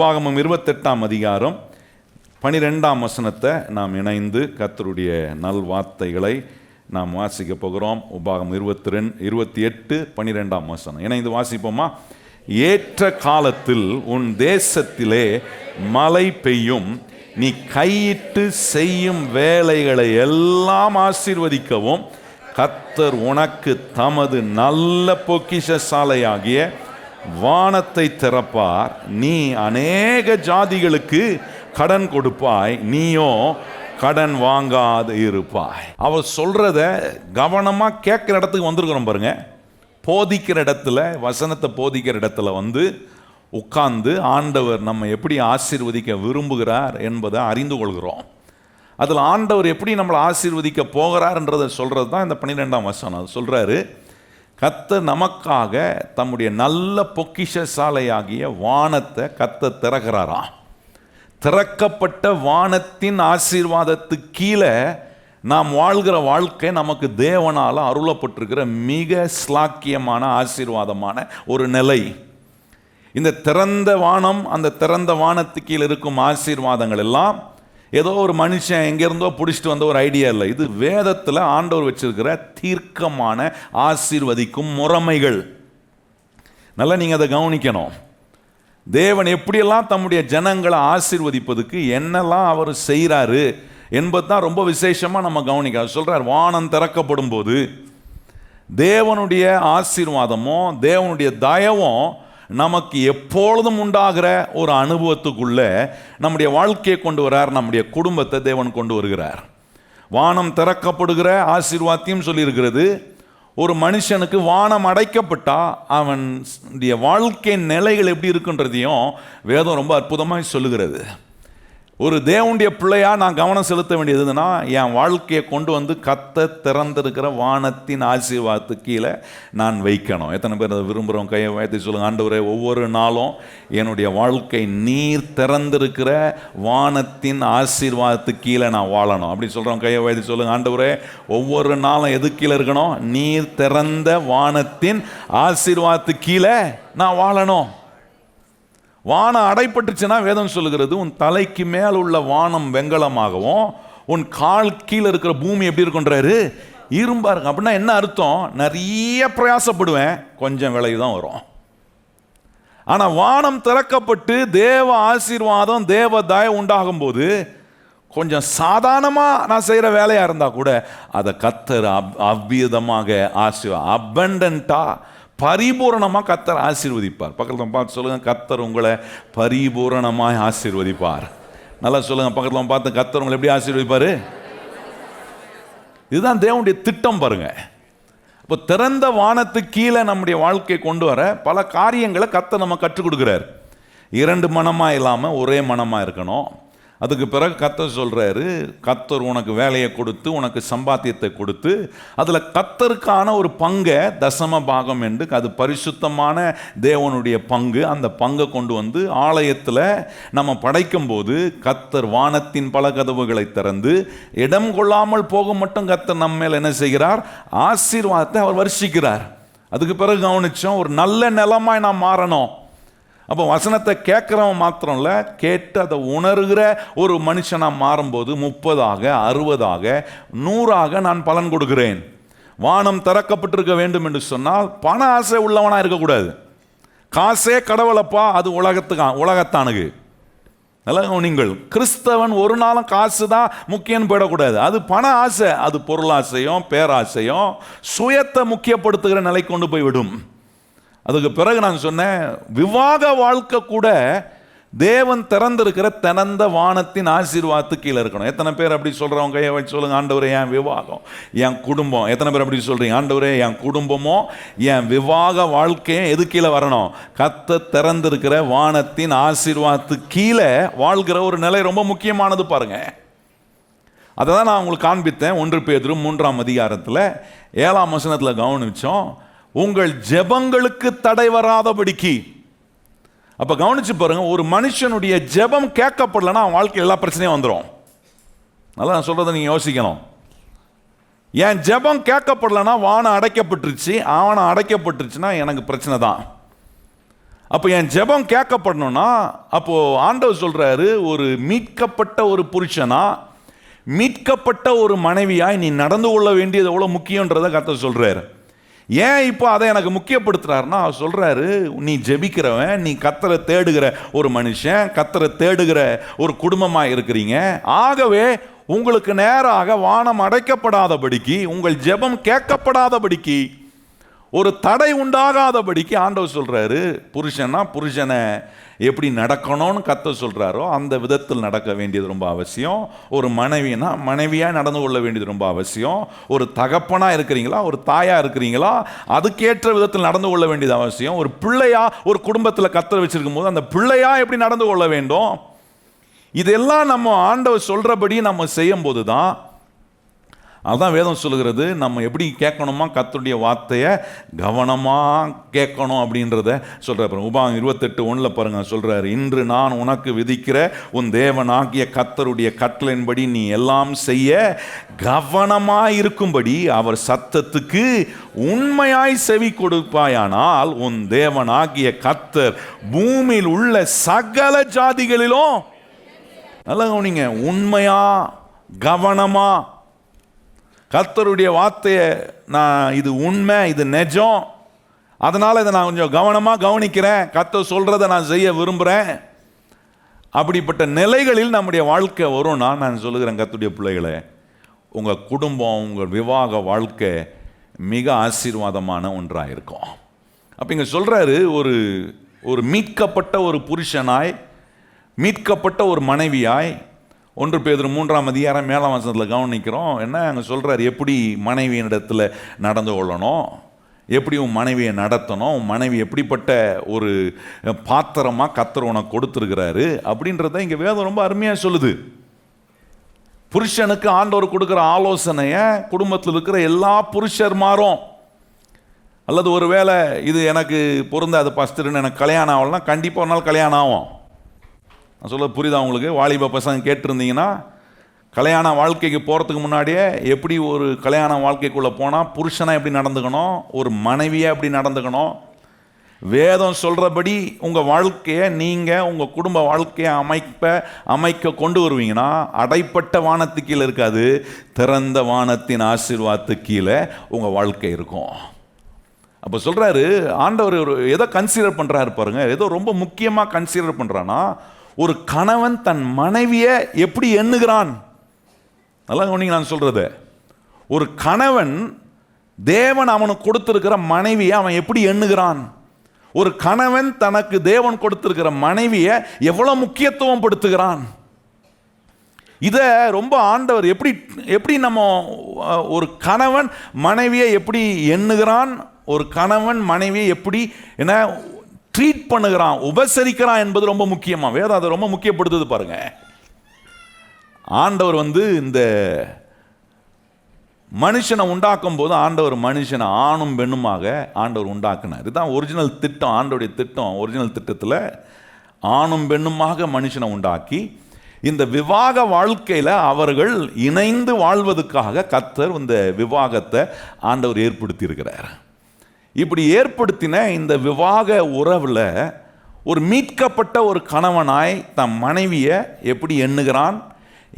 உபாகமம் 28ஆம் அதிகாரம் 12ஆம் வசனத்தை நாம் இணைந்து கர்த்தருடைய நல்வார்த்தைகளை நாம் வாசிக்க போகிறோம். உபாகமம் 28 12ஆம் வசனம் இணைந்து வாசிப்போமா? ஏற்ற காலத்தில் உன் தேசத்திலே மழை பெய்யும், நீ கையிட்டு செய்யும் வேலைகளை எல்லாம் ஆசீர்வதிக்கவும் கர்த்தர் உனக்கு தமது நல்ல பொக்கிஷசாலையாகிய வானத்தை திறப்பார். நீ அநேக ஜாதிகளுக்கு கடன் கொடுப்பாய், நீயோ கடன் வாங்காது இருப்பாய். அவர் சொல்றத கவனமா கேட்கிற இடத்துக்கு வந்திருக்கிறோம் பாருங்க. போதிக்கிற இடத்துல, வசனத்தை போதிக்கிற இடத்துல வந்து உட்கார்ந்து ஆண்டவர் நம்ம எப்படி ஆசீர்வதிக்க விரும்புகிறார் என்பதை அறிந்து கொள்கிறோம். அதில் ஆண்டவர் எப்படி நம்மளை ஆசீர்வதிக்க போகிறார்ன்றதை சொல்றது தான் இந்த 12ஆம் வசனம். அது சொல்றாரு, கர்த்தர் நமக்காக தம்முடைய நல்ல பொக்கிஷசாலையாகிய வானத்தை கர்த்தர் திறக்கிறாராம். திறக்கப்பட்ட வானத்தின் ஆசீர்வாதத்துக்கு கீழே நாம் வாழ்கிற வாழ்க்கை நமக்கு தேவனால் அருளப்பட்டிருக்கிற மிக ஸ்லாக்கியமான ஆசீர்வாதமான ஒரு நிலை. இந்த திறந்த வானம், அந்த திறந்த வானத்துக்கு கீழே இருக்கும் ஆசீர்வாதங்கள் எல்லாம் ஏதோ ஒரு மனுஷன் எங்கேருந்தோ பிடிச்சிட்டு வந்த ஒரு ஐடியா இல்லை. இது வேதத்தில் ஆண்டவர் வச்சிருக்கிற தீர்க்கமான ஆசீர்வதிக்கும் முறைமைகள். நல்லா நீங்கள் அதை கவனிக்கணும். தேவன் எப்படியெல்லாம் தம்முடைய ஜனங்களை ஆசீர்வதிப்பதுக்கு என்னெல்லாம் அவர் செய்கிறாரு என்பது தான் ரொம்ப விசேஷமாக நம்ம கவனிக்க சொல்கிறார். வானம் திறக்கப்படும் போது தேவனுடைய ஆசீர்வாதமோ தேவனுடைய தயவும் நமக்கு எப்பொழுதும் உண்டாகிற ஒரு அனுபவத்துக்குள்ள நம்முடைய வாழ்க்கையை கொண்டு வரார். நம்முடைய குடும்பத்தை தேவன் கொண்டு வருகிறார். வானம் திறக்கப்படுகிற ஆசீர்வாதத்தையும் சொல்லியிருக்கிறது. ஒரு மனுஷனுக்கு வானம் அடைக்கப்பட்டா அவனுடைய வாழ்க்கை நிலைகள் எப்படி இருக்குன்றதையும் வேதம் ரொம்ப அற்புதமாக சொல்லுகிறது. ஒரு தேவனுடைய பிள்ளையா நான் கவனம் செலுத்த வேண்டியதுன்னா, என் வாழ்க்கையை கொண்டு வந்து கர்த்தர் திறந்திருக்கிற வானத்தின் ஆசீர்வாதத்துக்கு கீழே நான் வைக்கணும். எத்தனை பேர் அதை விரும்புகிறோம்? கையை வைத்து சொல்லுங்கள். ஆண்டவரே, ஒவ்வொரு நாளும் என்னுடைய வாழ்க்கை நீர் திறந்திருக்கிற வானத்தின் ஆசீர்வாதத்துக்கு கீழே நான் வாழணும். அப்படி சொல்கிறோம். கையை வைத்து சொல்லுங்கள். ஆண்டவரே, ஒவ்வொரு நாளும் எது கீழே இருக்கணும்? நீர் திறந்த வானத்தின் ஆசீர்வாதத்துக்கு கீழே நான் வாழணும். வானம் அடைப்பட்டுச்சுன்னா வேதம் சொல்லுகிறது, உன் தலைக்கு மேல் உள்ள வானம் வெண்கலமாகவும் உன் கால் கீழே இருக்கிற பூமி எப்படி இருக்குன்றாரு? இரும்பா இருக்கும். அப்படின்னா என்ன அர்த்தம்? நிறைய பிரயாசப்படுவேன், கொஞ்சம் விளைவு தான் வரும். ஆனால் வானம் திறக்கப்பட்டு தேவ ஆசீர்வாதம் தேவ தயவு உண்டாகும் போது கொஞ்சம் சாதாரணமாக நான் செய்கிற வேலையாக இருந்தால் கூட அதை கர்த்தர் அவ்விதமாக அபண்டன்ட்டாக பரிபூரணமாக கர்த்தர் ஆசீர்வதிப்பார். பக்கத்தில் பார்த்து சொல்லுங்கள், கர்த்தர் உங்களை பரிபூரணமாக ஆசீர்வதிப்பார். நல்லா சொல்லுங்கள். பக்கத்தில் பார்த்து, கர்த்தர் உங்களை எப்படி ஆசீர்வதிப்பார்? இதுதான் தேவனுடைய திட்டம் பாருங்க. இப்போ திறந்த வானத்துக்கு கீழே நம்முடைய வாழ்க்கையை கொண்டு வர பல காரியங்களை கர்த்தர் நம்ம கற்றுக் கொடுக்குறார். 2 மனமாக இல்லாமல் ஒரே மனமாக இருக்கணும். அதுக்கு பிறகு கர்த்தர் சொல்கிறாரு, கர்த்தர் உனக்கு வேலையை கொடுத்து உனக்கு சம்பாத்தியத்தை கொடுத்து அதில் கர்த்தருக்கான ஒரு பங்கை தசம பாகம் என்று, அது பரிசுத்தமான தேவனுடைய பங்கு, அந்த பங்கை கொண்டு வந்து ஆலயத்தில் நம்ம படைக்கும் போது கர்த்தர் வானத்தின் பல கதவுகளை திறந்து இடம் கொள்ளாமல் போக மட்டும் கர்த்தர் நம்ம மேல் என்ன செய்கிறார்? ஆசீர்வாதத்தை அவர் வருஷிக்கிறார். அதுக்கு பிறகு கவனிச்சோம், ஒரு நல்ல நிலமாய் நாம் மாறணும். அப்போ வசனத்தை கேட்குறவன் மாத்திரம் இல்லை, கேட்டு அதை உணர்கிற ஒரு மனுஷனாக மாறும்போது 30ஆக 60ஆக 100ஆக நான் பலன் கொடுக்கிறேன். வானம் திறக்கப்பட்டிருக்க வேண்டும் என்று சொன்னால் பண ஆசை உள்ளவனாக இருக்கக்கூடாது. காசே கடவுளப்பா, அது உலகத்தானுக்கு. நல்லா நீங்கள் கிறிஸ்தவன் ஒரு நாளும் காசு தான் முக்கியம்னு போயிடக்கூடாது. அது பண ஆசை, அது பொருளாசையும் பேராசையும் சுயத்தை முக்கியப்படுத்துகிற நிலை கொண்டு போய் விடும். அதுக்கு பிறகு நான் சொன்னேன், விவாக வாழ்க்கை கூட தேவன் திறந்திருக்கிற திறந்த வானத்தின் ஆசீர்வாதத்துக்கு கீழே இருக்கணும். எத்தனை பேர் அப்படி சொல்கிறவங்க கையை வச்சு சொல்லுங்கள். ஆண்டவரே, என் விவாகம், என் குடும்பம். எத்தனை பேர் அப்படி சொல்கிறீங்க? ஆண்டவரே, என் குடும்பமோ என் விவாக வாழ்க்கையும் எது கீழே வரணும்? கர்த்தர் திறந்திருக்கிற வானத்தின் ஆசீர்வாதத்துக்கு கீழே வாழ்கிற ஒரு நிலை ரொம்ப முக்கியமானது பாருங்க. அதை தான் நான் உங்களுக்கு காண்பித்தேன். 1 பேதுரு 3ஆம் அதிகாரத்தில் 7ஆம் வசனத்தில் கவனிச்சோம், உங்கள் ஜெபங்களுக்கு தடை வராதபடிக்கு. அப்ப கவனிச்சு பாருங்க, ஒரு மனுஷனுடைய ஜெபம் கேட்கப்படலன்னா அவன் வாழ்க்கையில் எல்லா பிரச்சனையும் வந்துடும். நல்லா நான் சொல்றதை நீங்க யோசிக்கணும். என் ஜெபம் கேட்கப்படலன்னா வானம் அடைக்கப்பட்டுருச்சு, அவனை அடைக்கப்பட்டுருச்சுன்னா எனக்கு பிரச்சனை தான். அப்போ என் ஜெபம் கேட்கப்படணும்னா அப்போ ஆண்டவர் சொல்றாரு, ஒரு மீட்கப்பட்ட ஒரு புருஷனா, மீட்கப்பட்ட ஒரு மனைவியாய் நீ நடந்து கொள்ள வேண்டியது எவ்வளோ முக்கியன்றதை கர்த்தர் சொல்றாரு. ஏன் இப்போ அதை எனக்கு முக்கியப்படுத்துறாருன்னா, அவர் சொல்றாரு, நீ ஜெபிக்கிறவன், நீ கர்த்தரை தேடுகிற ஒரு மனுஷன், கர்த்தரை தேடுகிற ஒரு குடும்பமாக இருக்கிறீங்க. ஆகவே உங்களுக்கு நேராக வானம் அடைக்கப்படாதபடிக்கு, உங்கள் ஜெபம் கேட்கப்படாதபடிக்கு, ஒரு தடை உண்டாகாதபடிக்கு ஆண்டவர் சொல்றாரு, புருஷனா புருஷனை எப்படி நடக்கணும்னு கர்த்தர் சொல்றாரோ அந்த விதத்தில் நடக்க வேண்டியது ரொம்ப அவசியம். ஒரு மனைவினா மனைவியா நடந்து கொள்ள வேண்டியது ரொம்ப அவசியம். ஒரு தகப்பனா இருக்கிறீங்களா, ஒரு தாயா இருக்கிறீங்களா, அதுக்கேற்ற விதத்தில் நடந்து கொள்ள வேண்டியது அவசியம். ஒரு பிள்ளையா ஒரு குடும்பத்தில் கர்த்தர் வச்சிருக்கும் போது அந்த பிள்ளையா எப்படி நடந்து கொள்ள வேண்டும், இதெல்லாம் நம்ம ஆண்டவர் சொல்றபடி நம்ம செய்யும் போது தான், அதுதான் வேதம் சொல்லுகிறது, நம்ம எப்படி கேட்கணுமா, கர்த்தருடைய வார்த்தையை கவனமாக கேட்கணும் அப்படின்றத சொல்கிறார். உபாகம் 28:1 பாருங்க சொல்கிறார், இன்று நான் உனக்கு விதிக்கிற உன் தேவனாகிய கர்த்தருடைய கட்டளையின்படி நீ எல்லாம் செய்ய கவனமாக இருக்கும்படி அவர் சத்தத்துக்கு உண்மையாய் செவி கொடுப்பாயானால் உன் தேவனாகிய கர்த்தர் பூமியில் உள்ள சகல ஜாதிகளிலும், நல்லா கவனிங்க, உண்மையா கவனமா கர்த்தருடைய வார்த்தையை நான் இது உண்மை, இது நிஜம், அதனால் இதை நான் கொஞ்சம் கவனமாக கவனிக்கிறேன், கர்த்தர் சொல்கிறத நான் செய்ய விரும்புகிறேன், அப்படிப்பட்ட நிலைகளில் நம்முடைய வாழ்க்கை வரும்னா, நான் சொல்லுகிறேன் கர்த்தருடைய பிள்ளைகளே, உங்கள் குடும்பம், உங்கள் விவாக வாழ்க்கை மிக ஆசீர்வாதமான ஒன்றாக இருக்கும். அப்போ இங்கே சொல்கிறாரு, ஒரு மீட்கப்பட்ட ஒரு புருஷனாய், மீட்கப்பட்ட ஒரு மனைவியாய், 1 பேதுரு 3:7 கவனிக்கிறோம். என்ன அங்கே சொல்கிறார், எப்படி மனைவியினிடத்தில் நடந்து கொள்ளணும், எப்படி உன் மனைவியை நடத்தணும், உன் மனைவி எப்படிப்பட்ட ஒரு பாத்திரமாக கர்த்தர் உனக்கு கொடுத்துருக்கிறாரு அப்படின்றத இங்கே வேதம் ரொம்ப அருமையாக சொல்லுது. புருஷனுக்கு ஆண்டவர் கொடுக்குற ஆலோசனையை குடும்பத்தில் இருக்கிற எல்லா புருஷர்மாரும், அல்லது ஒரு வேளை இது எனக்கு பொருந்தாது பாஸ்டர்னு எனக்கு கல்யாணம் ஆகலைன்னா கண்டிப்பாக ஒரு நாள் கல்யாணம் ஆகும். நான் சொல்ல புரியுதா உங்களுக்கு? வாலிப பசங்க கேட்டிருந்தீங்கன்னா, கல்யாண வாழ்க்கைக்கு போகிறதுக்கு முன்னாடியே எப்படி ஒரு கல்யாண வாழ்க்கைக்குள்ளே போனால் புருஷனாக எப்படி நடந்துக்கணும், ஒரு மனைவியாக எப்படி நடந்துக்கணும், வேதம் சொல்கிறபடி உங்கள் வாழ்க்கையை நீங்கள் உங்கள் குடும்ப வாழ்க்கையை அமைக்க கொண்டு வருவீங்கன்னா, அடைப்பட்ட வானத்து கீழே இருக்காது, திறந்த வானத்தின் ஆசீர்வாதத்து கீழே உங்கள் வாழ்க்கை இருக்கும். அப்போ சொல்கிறாரு ஆண்டவர், எதை கன்சிடர் பண்ணுறாரு பாருங்க, ஏதோ ரொம்ப முக்கியமாக கன்சிடர் பண்ணுறான்னா, ஒரு கணவன் தன் மனைவியை எப்படி எண்ணுகிறான். நல்லா கவனிங்க நான் சொல்றது, ஒரு கணவன் தேவன் அவனுக்கு கொடுத்திருக்கிற மனைவியை அவன் எப்படி எண்ணுகிறான், ஒரு கணவன் தனக்கு தேவன் கொடுத்திருக்கிற மனைவியை எவ்வளவு முக்கியத்துவம் படுத்துகிறான். இதை ரொம்ப ஆண்டவர் எப்படி நம்ம ஒரு கணவன் மனைவியை எப்படி எண்ணுகிறான், ஒரு கணவன் மனைவியை எப்படி என்ன ட்ரீட் பண்ணுகிறான், உபசரிக்கிறான் என்பது ரொம்ப முக்கியமாக வேதம் அதை ரொம்ப முக்கியப்படுத்துது பாருங்க. ஆண்டவர் இந்த மனுஷனை உண்டாக்கும் போது ஆண்டவர் மனுஷனை ஆணும் பெண்ணுமாக ஆண்டவர் உண்டாக்குனார். இதுதான் ஒரிஜினல் திட்டம், ஆண்டவருடைய திட்டம். ஒரிஜினல் திட்டத்தில் ஆணும் பெண்ணுமாக மனுஷனை உண்டாக்கி இந்த விவாக வாழ்க்கையில் அவர்கள் இணைந்து வாழ்வதற்காக கர்த்தர் இந்த விவாகத்தை ஆண்டவர் ஏற்படுத்தி இருக்கிறார். இப்படி ஏற்படுத்தின இந்த விவாக உறவில் ஒரு மீட்கப்பட்ட ஒரு கணவனாய் தம் மனைவியை எப்படி எண்ணுகிறான்,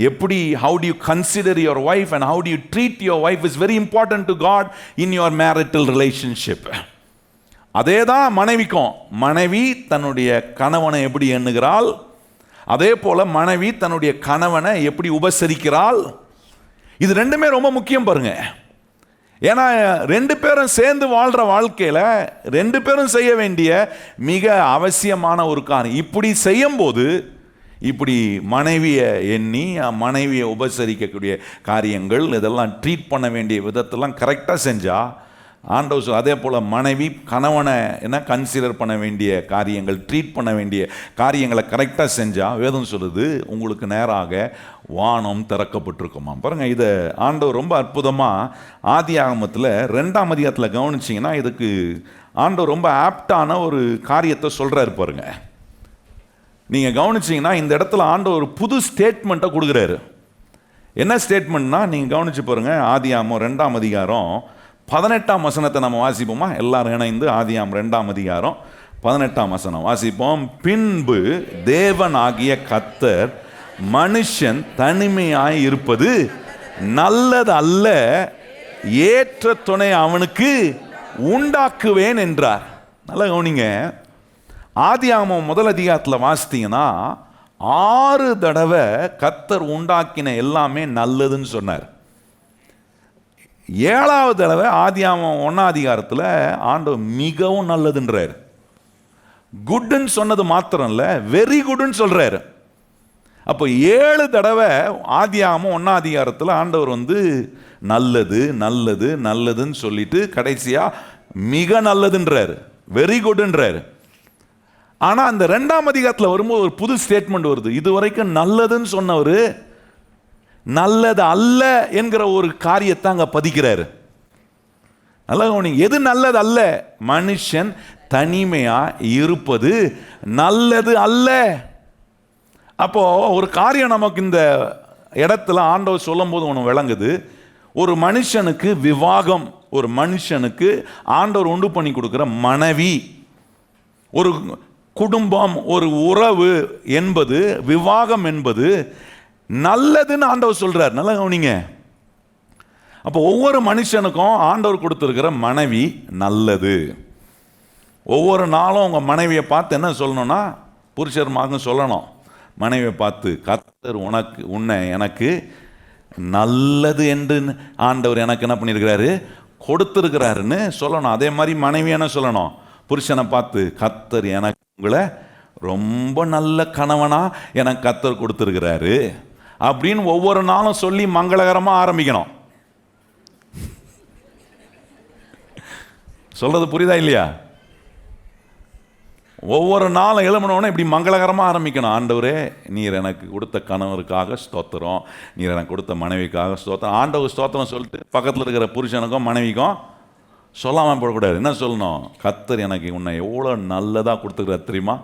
எப்படி how do you consider your wife and how do you treat your wife is very important to God in your marital relationship. அதே தான் மனைவிக்கும். மனைவி தன்னுடைய கணவனை எப்படி எண்ணுகிறாள், அதே போல மனைவி தன்னுடைய கணவனை எப்படி உபசரிக்கிறாள். இது ரெண்டுமே ரொம்ப முக்கியம் பாருங்க. ஏன்னா 2 பேரும் சேர்ந்து வாழ்கிற வாழ்க்கையில் 2 பேரும் செய்ய வேண்டிய மிக அவசியமான ஒரு காரியம். இப்படி செய்யும்போது, இப்படி மனைவியை எண்ணி மனைவியை உபசரிக்கக்கூடிய காரியங்கள், இதெல்லாம் ட்ரீட் பண்ண வேண்டிய விதத்தெல்லாம் கரெக்டாக செஞ்சால் ஆண்டவர், அதே போல் மனைவி கணவனை என்ன கன்சிடர் பண்ண வேண்டிய காரியங்கள், ட்ரீட் பண்ண வேண்டிய காரியங்களை கரெக்டாக செஞ்சால் வேதம் சொல்லுது உங்களுக்கு நேராக வானம் திறக்கப்பட்டிருக்குமா. பாருங்கள், இதை ஆண்டவர் ரொம்ப அற்புதமாக ஆதியாகமத்தில் 2ஆம் அதிகாரத்தில் கவனிச்சிங்கன்னா இதுக்கு ஆண்டவர் ரொம்ப ஆப்டான ஒரு காரியத்தை சொல்கிறாரு பாருங்க. நீங்கள் கவனிச்சிங்கன்னா இந்த இடத்துல ஆண்டவர் ஒரு புது ஸ்டேட்மெண்ட்டை கொடுக்குறாரு. என்ன ஸ்டேட்மெண்ட்னா, நீங்கள் கவனிச்சு பாருங்கள், ஆதியாகமம் 2ஆம் அதிகாரம் 18ஆம் வசனத்தை நம்ம வாசிப்போமா? எல்லாரும் இணைந்து ஆதியாகமம் 2ஆம் அதிகாரம் 18ஆம் வசனம் வாசிப்போம். பின்பு தேவனாகிய கர்த்தர் மனுஷன் தனிமையாய் இருப்பது நல்லது அல்ல, ஏற்ற துணை அவனுக்கு உண்டாக்குவேன் என்றார். நல்லா கவனிங்க. ஆதியாகமம் முதல் அதிகாரத்தில் வாசித்தீங்கன்னா 6 தடவை கர்த்தர் உண்டாக்கின எல்லாமே நல்லதுன்னு சொன்னார். 7வது தடவை ஆதியாகமம் 1ஆம் அதிகாரத்தில் ஆண்டவர் மிகவும் நல்லதுன்றார். குட்ன்னு சொன்னது மாத்திரம் இல்லை, வெரி குட்ன்னு சொல்றாரு. அப்போ 7 தடவை ஆதியாகமம் 1ஆம் அதிகாரத்தில் ஆண்டவர் நல்லது நல்லது நல்லதுன்னு சொல்லிட்டு கடைசியா மிக நல்லதுன்றாரு, வெரி குட்ன்றாரு. ஆனா அந்த 2ஆம் அதிகாரத்தில் வரும்போது ஒரு புது ஸ்டேட்மெண்ட் வருது. இதுவரைக்கும் நல்லதுன்னு சொன்னவர் நல்லது அல்ல என்கிற ஒரு காரியத்தை அங்க பதிக்கிறாரு. நல்லா கவனிங்க. எது நல்லது அல்ல? மனுஷன் தனிமையா இருப்பது நல்லது அல்ல. அப்போ ஒரு காரியம் நமக்கு இந்த இடத்துல ஆண்டவர் சொல்லும் போது ஒன்று விளங்குது. ஒரு மனுஷனுக்கு விவாகம், ஒரு மனுஷனுக்கு ஆண்டவர் உண்டு பண்ணி கொடுக்கிற மனைவி, ஒரு குடும்பம், ஒரு உறவு என்பது, விவாகம் என்பது நல்லதுன்னு ஆண்டவர் சொல்றார். நல்லா கவனிங்க. அப்போ ஒவ்வொரு மனுஷனுக்கும் ஆண்டவர் கொடுத்திருக்கிற மனைவி நல்லது. ஒவ்வொரு நாளும் உங்கள் மனைவியை பார்த்து என்ன சொல்லணும்னா, புருஷர் மகன் சொல்லணும், மனைவியை பார்த்து கர்த்தர் உன்னை எனக்கு நல்லது என்று ஆண்டவர் எனக்கு என்ன பண்ணியிருக்கிறாரு, கொடுத்துருக்கிறாருன்னு சொல்லணும். அதே மாதிரி மனைவி என்ன சொல்லணும், புருஷனை பார்த்து கர்த்தர் எனக்கு உங்களை ரொம்ப நல்ல கணவனா எனக்கு கர்த்தர் கொடுத்துருக்கிறாரு அப்படின்னு ஒவ்வொரு நாளும் சொல்லி மங்களகரமாக ஆரம்பிக்கணும். சொல்றது புரியுதா இல்லையா? ஒவ்வொரு நாளும் எழுமனோன்னு இப்படி மங்களகரமாக ஆரம்பிக்கணும். ஆண்டவரே, நீர் எனக்கு கொடுத்த கணவருக்காக ஸ்தோத்திரம், நீர் எனக்கு கொடுத்த மனைவிக்காக ஸ்தோத்திரம். ஆண்டவர் ஸ்தோத்திரம் சொல்லிட்டு பக்கத்தில் இருக்கிற புருஷனுக்கும் மனைவிக்கும் சொல்லாமல் போடக்கூடாது. என்ன சொல்லணும், கர்த்தர் எனக்கு உன்னை எவ்வளோ நல்லதாக கொடுத்துக்கிறார் தெரியுமா.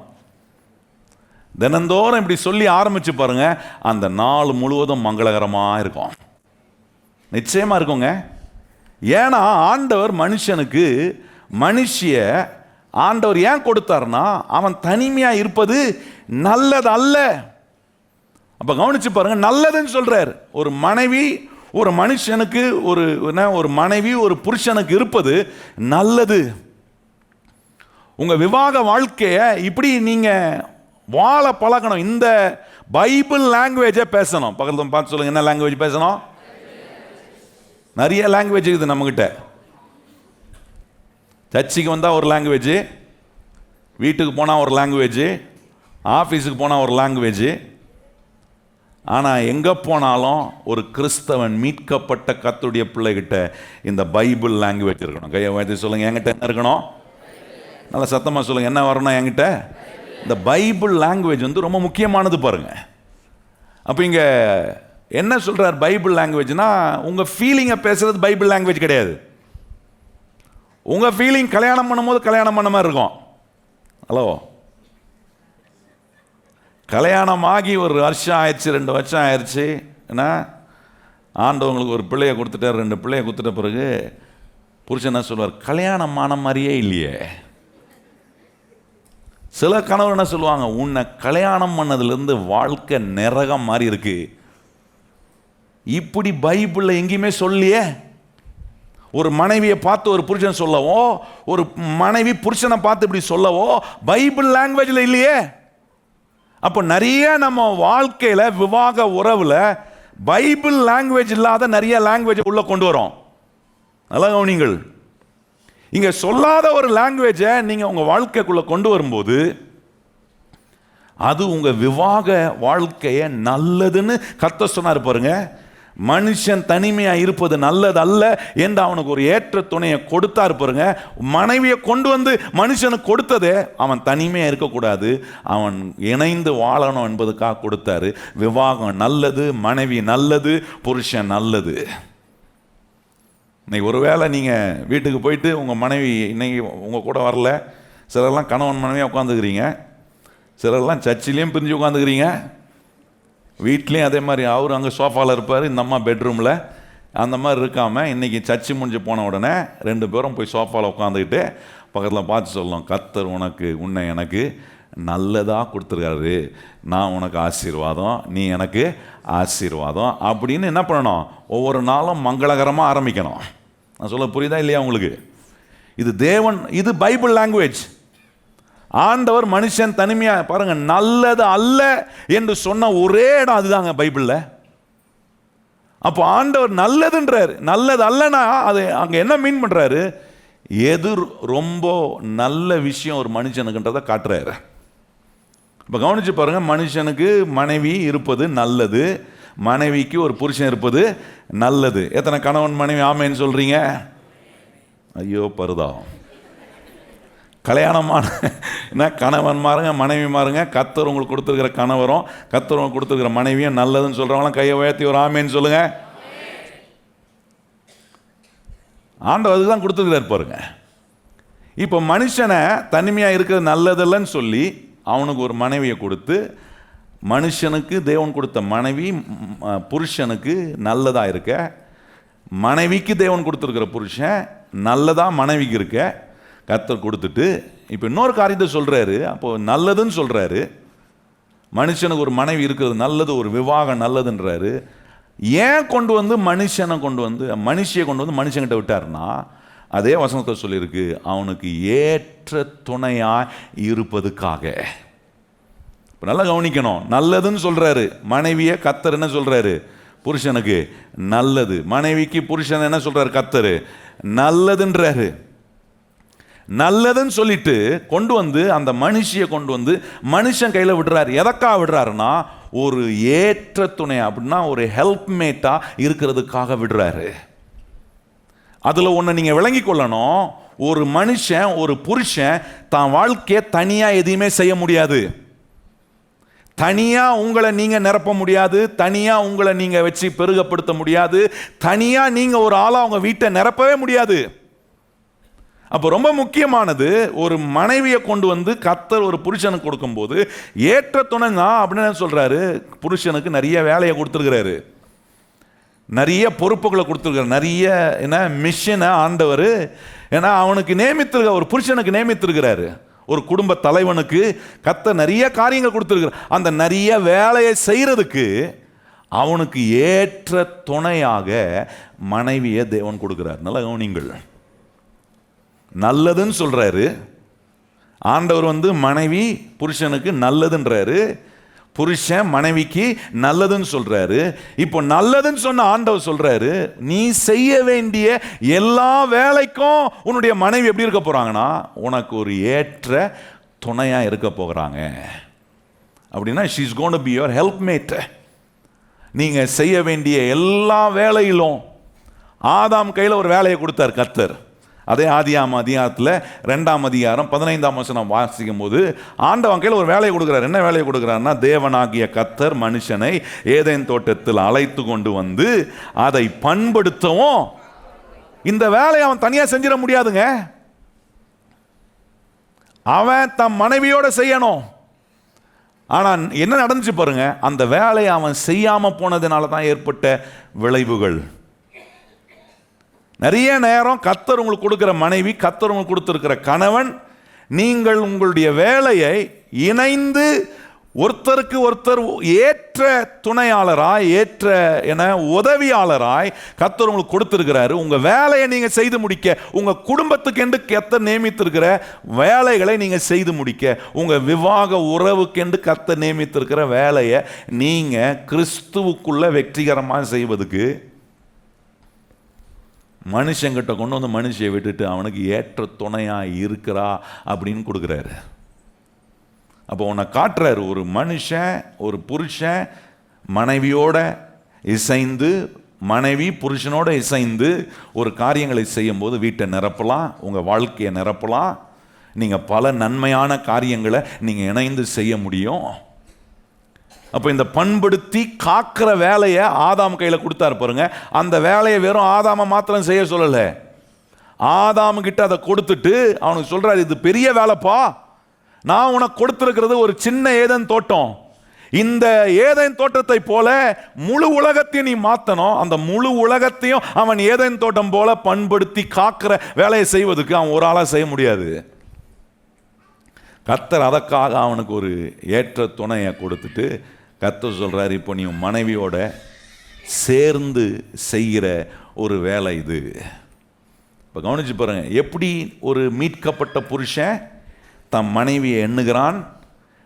தினந்தோறும் இப்படி சொல்லி ஆரம்பிச்சு பாருங்க, அந்த நாள் முழுவதும் மங்களகரமாக இருக்கும். நிச்சயமாக இருக்குங்க. ஏன்னா ஆண்டவர் மனுஷனுக்கு மனுஷிய ஆண்டவர் ஏன் கொடுத்தார்னா, அவன் தனிமையா இருப்பது நல்லது அல்ல. அப்ப கவனிச்சு பாருங்க, நல்லதுன்னு சொல்றார். ஒரு மனைவி ஒரு மனுஷனுக்கு, ஒரு மனைவி ஒரு புருஷனுக்கு இருப்பது நல்லது. உங்க விவாக வாழ்க்கைய இப்படி நீங்க வாழ பழகணும். இந்த பைபிள் லாங்குவேஜை பேசணும். பக்கத்துல பார்த்து சொல்லுங்க, என்ன லாங்குவேஜ் பேசணும்? நிறைய லாங்குவேஜ் இருக்குது நம்மகிட்ட. சர்ச்சுக்கு வந்தால் ஒரு லாங்குவேஜ், வீட்டுக்கு போனால் ஒரு லாங்குவேஜ், ஆஃபீஸுக்கு போனால் ஒரு லாங்குவேஜ். ஆனால் எங்கே போனாலும் ஒரு கிறிஸ்தவன், மீட்கப்பட்ட கர்த்தருடைய பிள்ளைகிட்ட இந்த பைபிள் லாங்குவேஜ் இருக்கணும். கையை வைத்து சொல்லுங்கள், என்கிட்ட என்ன இருக்கணும்? நல்லா சத்தமாக சொல்லுங்கள், என்ன வரணும் என்கிட்ட? இந்த பைபிள் லாங்குவேஜ் ரொம்ப முக்கியமானது பாருங்க. அப்போ இங்கே என்ன சொல்கிறார் பைபிள் லாங்குவேஜ்னா, உங்கள் ஃபீலிங்கை பேசுகிறது பைபிள் லாங்குவேஜ் கிடையாது. உங்கள் ஃபீலிங் கல்யாணம் பண்ணும்போது கல்யாணம் பண்ண மாதிரி இருக்கும். ஹலோ, கல்யாணம் ஆகி ஒரு வருஷம் ஆயிடுச்சு, 2 வருஷம் ஆயிடுச்சு, ஏன்னா ஆண்டவங்களுக்கு ஒரு பிள்ளையை கொடுத்துட்டார், 2 பிள்ளையை கொடுத்துட்ட பிறகு புருஷன் என்ன சொல்வார், கல்யாணம் ஆன மாதிரியே இல்லையே. சில கணவர் என்ன சொல்லுவாங்க, உன்னை கல்யாணம் பண்ணதுலேருந்து வாழ்க்கை நரகம் மாதிரி இருக்கு. இப்படி பைபிளில் எங்கேயுமே சொல்லியே. ஒரு மனைவியை பார்த்து ஒரு புருஷன் சொல்லவோ, ஒரு மனைவி புருஷனை பார்த்து இப்படி சொல்லவோ பைபிள் லாங்குவேஜில் இல்லையே. அப்போ நிறைய நம்ம வாழ்க்கையில் விவாக உறவில் பைபிள் லாங்குவேஜ் இல்லாத நிறைய லாங்குவேஜ் உள்ள கொண்டு வரோம். நல்லா கவனிங்கள். இங்கே சொல்லாத ஒரு லாங்குவேஜை நீங்கள் உங்கள் வாழ்க்கைக்குள்ளே கொண்டு வரும்போது அது உங்கள் விவாக வாழ்க்கையை நல்லதுன்னு கர்த்தர் சொன்னார் பாருங்க. மனுஷன் தனிமையாக இருப்பது நல்லது அல்ல என்று அவனுக்கு ஒரு ஏற்ற துணையை கொடுத்தாரு பாருங்க. மனைவியை கொண்டு வந்து மனுஷனுக்கு கொடுத்ததே அவன் தனிமையாக இருக்கக்கூடாது, அவன் இணைந்து வாழணும் என்பதுக்காக கொடுத்தாரு. விவாகம் நல்லது, மனைவி நல்லது, புருஷன் நல்லது. இன்னைக்கு ஒருவேளை நீங்கள் வீட்டுக்கு போயிட்டு உங்கள் மனைவி இன்னைக்கு உங்கள் கூட வரல, சிலர்லாம் கணவன் மனைவியாக உட்காந்துக்கிறீங்க, சிலர்லாம் சர்ச்சிலையும் பிரிஞ்சு உட்காந்துக்கிறீங்க, வீட்லேயும் அதே மாதிரி அவர் அங்கே சோஃபாவில் இருப்பார், இந்த அம்மா பெட்ரூமில். அந்த மாதிரி இருக்காமல் இன்றைக்கி சர்ச்சு முடிஞ்சு போன உடனே 2 பேரும் போய் சோஃபாவில் உட்காந்துக்கிட்டு பக்கத்தில் பார்த்து சொல்லணும், கர்த்தர் உன்னை எனக்கு நல்லதாக கொடுத்துருக்காரு, நான் உனக்கு ஆசீர்வாதம், நீ எனக்கு ஆசீர்வாதம் அப்படின்னு என்ன பண்ணணும்? ஒவ்வொரு நாளும் மங்களகரமாக ஆரம்பிக்கணும். நான் சொல்ல புரியுதா இல்லையா உங்களுக்கு? இது தேவன், இது பைபிள் லாங்குவேஜ். ஆண்டவர் மனுஷன் தனிமையாக பாருங்க, நல்லது அல்ல என்று சொன்ன ஒரே இடம் அதுதாங்க பைபிளில். அப்போ ஆண்டவர் நல்லதுன்றார். நல்லது அல்லனா அது அங்கே என்ன மீன் பண்ணுறாரு? எது ரொம்ப நல்ல விஷயம் ஒரு மனுஷனுக்குன்றதை காட்டுறாரு. இப்போ கவனிச்சு பாருங்க, மனுஷனுக்கு மனைவி இருப்பது நல்லது, மனைவிக்கு ஒரு புருஷன் இருப்பது நல்லது. எத்தனை கணவன் மனைவி ஆமேன்னு சொல்றீங்க? ஐயோ பருதாவும். கல்யாணமான கணவன் மாறுங்க, மனைவி மாறுங்க. கர்த்தர் உங்களுக்கு கொடுத்துருக்கிற கணவரும் கர்த்தர் உங்களுக்கு கொடுத்துருக்கிற மனைவியும் நல்லதுன்னு சொல்றவங்களாம் கையை உயர்த்தி ஒரு ஆமேன்னு சொல்லுங்க. ஆண்டவர் அதுதான் கொடுத்துருக்கிறார் பாருங்க. இப்போ மனுஷனை தனிமையாக இருக்கிறது நல்லதில்லைன்னு சொல்லி அவனுக்கு ஒரு மனைவியை கொடுத்து, மனுஷனுக்கு தேவன் கொடுத்த மனைவி புருஷனுக்கு நல்லதாக இருக்க, மனைவிக்கு தேவன் கொடுத்துருக்கிற புருஷன் நல்லதாக மனைவிக்கு இருக்க கர்த்தர் கொடுத்துட்டு, இப்போ இன்னொரு காரியத்தை சொல்கிறாரு. அப்போது நல்லதுன்னு சொல்கிறாரு, மனுஷனுக்கு ஒரு மனைவி இருக்கிறது நல்லது, ஒரு விவாகம் நல்லதுன்றாரு. ஏன் கொண்டு வந்து மனுஷனை கொண்டு வந்து மனுஷியை கொண்டு வந்து மனுஷங்கிட்ட விட்டாருன்னா, அதே வசனத்தை சொல்லியிருக்கு, அவனுக்கு ஏற்ற துணையாக இருப்பதுக்காக. இப்போ நல்லா கவனிக்கணும், நல்லதுன்னு சொல்கிறாரு. மனைவியை கர்த்தர் என்ன சொல்கிறாரு? புருஷனுக்கு நல்லது. மனைவிக்கு புருஷன் என்ன சொல்கிறாரு? கர்த்தர் நல்லதுன்றாரு. நல்லதுன்னு சொல்லிட்டு கொண்டு வந்து அந்த மனுஷியை கொண்டு வந்து மனுஷன் கையில் விடுறாரு. எதற்காக விடுறாருன்னா, ஒரு ஏற்ற துணை, அப்படின்னா ஒரு ஹெல்ப்மேட்டா இருக்கிறதுக்காக விடுறாரு. அதில் ஒன்று நீங்கள் விளங்கி கொள்ளணும், ஒரு மனுஷன் ஒரு புருஷன் தான் வாழ்க்கையை தனியாக எதையுமே செய்ய முடியாது. தனியாக உங்களை நீங்கள் நிரப்ப முடியாது, தனியாக உங்களை நீங்கள் வச்சு பெருகப்படுத்த முடியாது, தனியாக நீங்கள் ஒரு ஆளாக அவங்க வீட்டை நிரப்பவே முடியாது. அப்போ ரொம்ப முக்கியமானது, ஒரு மனைவியை கொண்டு வந்து கர்த்தர் ஒரு புருஷனுக்கு கொடுக்கும்போது ஏற்ற துணை தான் அப்படின்னு சொல்கிறாரு. புருஷனுக்கு நிறைய வேலையை கொடுத்துருக்கிறாரு, நிறைய பொறுப்புகளை கொடுத்துருக்காரு, நிறைய என்ன மிஷனை ஆண்டவர் ஏன்னா அவனுக்கு நியமித்திருக்க, ஒரு புருஷனுக்கு நியமித்திருக்கிறாரு. ஒரு குடும்ப தலைவனுக்கு கர்த்தர் நிறைய காரியங்கள் கொடுத்துருக்கிறார். அந்த நிறைய வேலையை செய்கிறதுக்கு அவனுக்கு ஏற்ற துணையாக மனைவியை தேவன் கொடுக்கிறார். நல்லா கவனிங்கள், நல்லதுன்னு சொல்றாரு ஆண்டவர். வந்து மனைவி புருஷனுக்கு நல்லதுன்றாரு, புருஷன் மனைவிக்கு நல்லதுன்னு சொல்றாரு. இப்போ நல்லதுன்னு சொன்ன ஆண்டவர் சொல்றாரு, நீ செய்ய வேண்டிய எல்லா வேலைக்கும் உன்னுடைய மனைவி எப்படி இருக்க போறாங்கன்னா, உனக்கு ஒரு ஏற்ற துணையா இருக்க போகிறாங்க. அப்படின்னா she is going to be your helpmate. நீங்க செய்ய வேண்டிய எல்லா வேலையிலும் ஆதாம் கையில் ஒரு வேலையை கொடுத்தார் கர்த்தர். அதே ஆதியாம் அதிகாரத்தில் 2ஆம் அதிகாரம் 15ஆம் வசனம் வாசிக்கும் போது ஆண்டவன் கையில் ஒரு வேலையை கொடுக்குறார். என்ன வேலையை கொடுக்குறாருன்னா, தேவனாகிய கர்த்தர் மனுஷனை ஏதேன் தோட்டத்தில் அழைத்து கொண்டு வந்து அதை பண்படுத்தவும். இந்த வேலையை அவன் தனியாக செஞ்சிட முடியாதுங்க, அவன் தன் மனைவியோட செய்யணும். ஆனால் என்ன நடந்துச்சு பாருங்க, அந்த வேலையை அவன் செய்யாமல் போனதுனால தான் ஏற்பட்ட விளைவுகள். நிறைய நேரம் கர்த்தர் உங்களுக்கு கொடுக்கிற மனைவி, கர்த்தர் உங்களுக்கு கொடுத்திருக்கிற கணவன், நீங்கள் உங்களுடைய வேலையை இணைந்து ஒருத்தருக்கு ஒருத்தர் ஏற்ற துணையாளராய், ஏற்ற என உதவியாளராய் கர்த்தர் உங்களுக்கு கொடுத்திருக்கிறாரு. உங்க வேலையை நீங்க செய்து முடிக்க, உங்க குடும்பத்துக்கு என்று கர்த்தர் நியமித்திருக்கிற வேலைகளை நீங்க செய்து முடிக்க, உங்க விவாக உறவுக்கென்று கர்த்தர் நியமித்திருக்கிற வேலையை நீங்க கிறிஸ்துவுக்குள்ள வெற்றிகரமாக செய்வதுக்கு மனுஷங்கிட்ட கொண்டு வந்து மனுஷியை விட்டுட்டு அவனுக்கு ஏற்ற துணையா இருக்கிறா அப்படின்னு கொடுக்குறாரு. அப்போ உன்னை காட்டுறாரு, ஒரு மனுஷன் ஒரு புருஷன் மனைவியோட இசைந்து, மனைவி புருஷனோட இசைந்து ஒரு காரியங்களை செய்யும் போது வீட்டை நிரப்பலாம், உங்கள் வாழ்க்கையை நிரப்பலாம். நீங்கள் பல நன்மையான காரியங்களை நீங்கள் இணைந்து செய்ய முடியும். அப்போ இந்த பண்படுத்தி காக்கிற வேலையை ஆதாம் கையில் கொடுத்தாரு பாருங்க. அந்த வேலையை வெறும் ஆதாமை மாத்திரம் செய்ய சொல்லலை, ஆதாமு கிட்ட அதை கொடுத்துட்டு அவனுக்கு சொல்றாரு, இது பெரிய வேலைப்பா, நான் உனக்கு கொடுத்திருக்கிறது ஒரு சின்ன ஏதேன் தோட்டம். இந்த ஏதேன் தோட்டத்தை போல முழு உலகத்தையும் நீ மாத்தணும். அந்த முழு உலகத்தையும் அவன் ஏதேன் தோட்டம் போல பண்படுத்தி காக்கிற வேலையை செய்வதற்கு அவன் ஒரு ஆளா செய்ய முடியாது. கர்த்தர் அதற்காக அவனுக்கு ஒரு ஏற்ற துணையை கொடுத்துட்டு கர்த்தர் சொல்கிறார், இப்போ நீ மனைவியோட சேர்ந்து செய்கிற ஒரு வேலை இது. இப்போ கவனிச்சு பாருங்க, எப்படி ஒரு மீட்கப்பட்ட புருஷன் தன் மனைவியை எண்ணுகிறான்,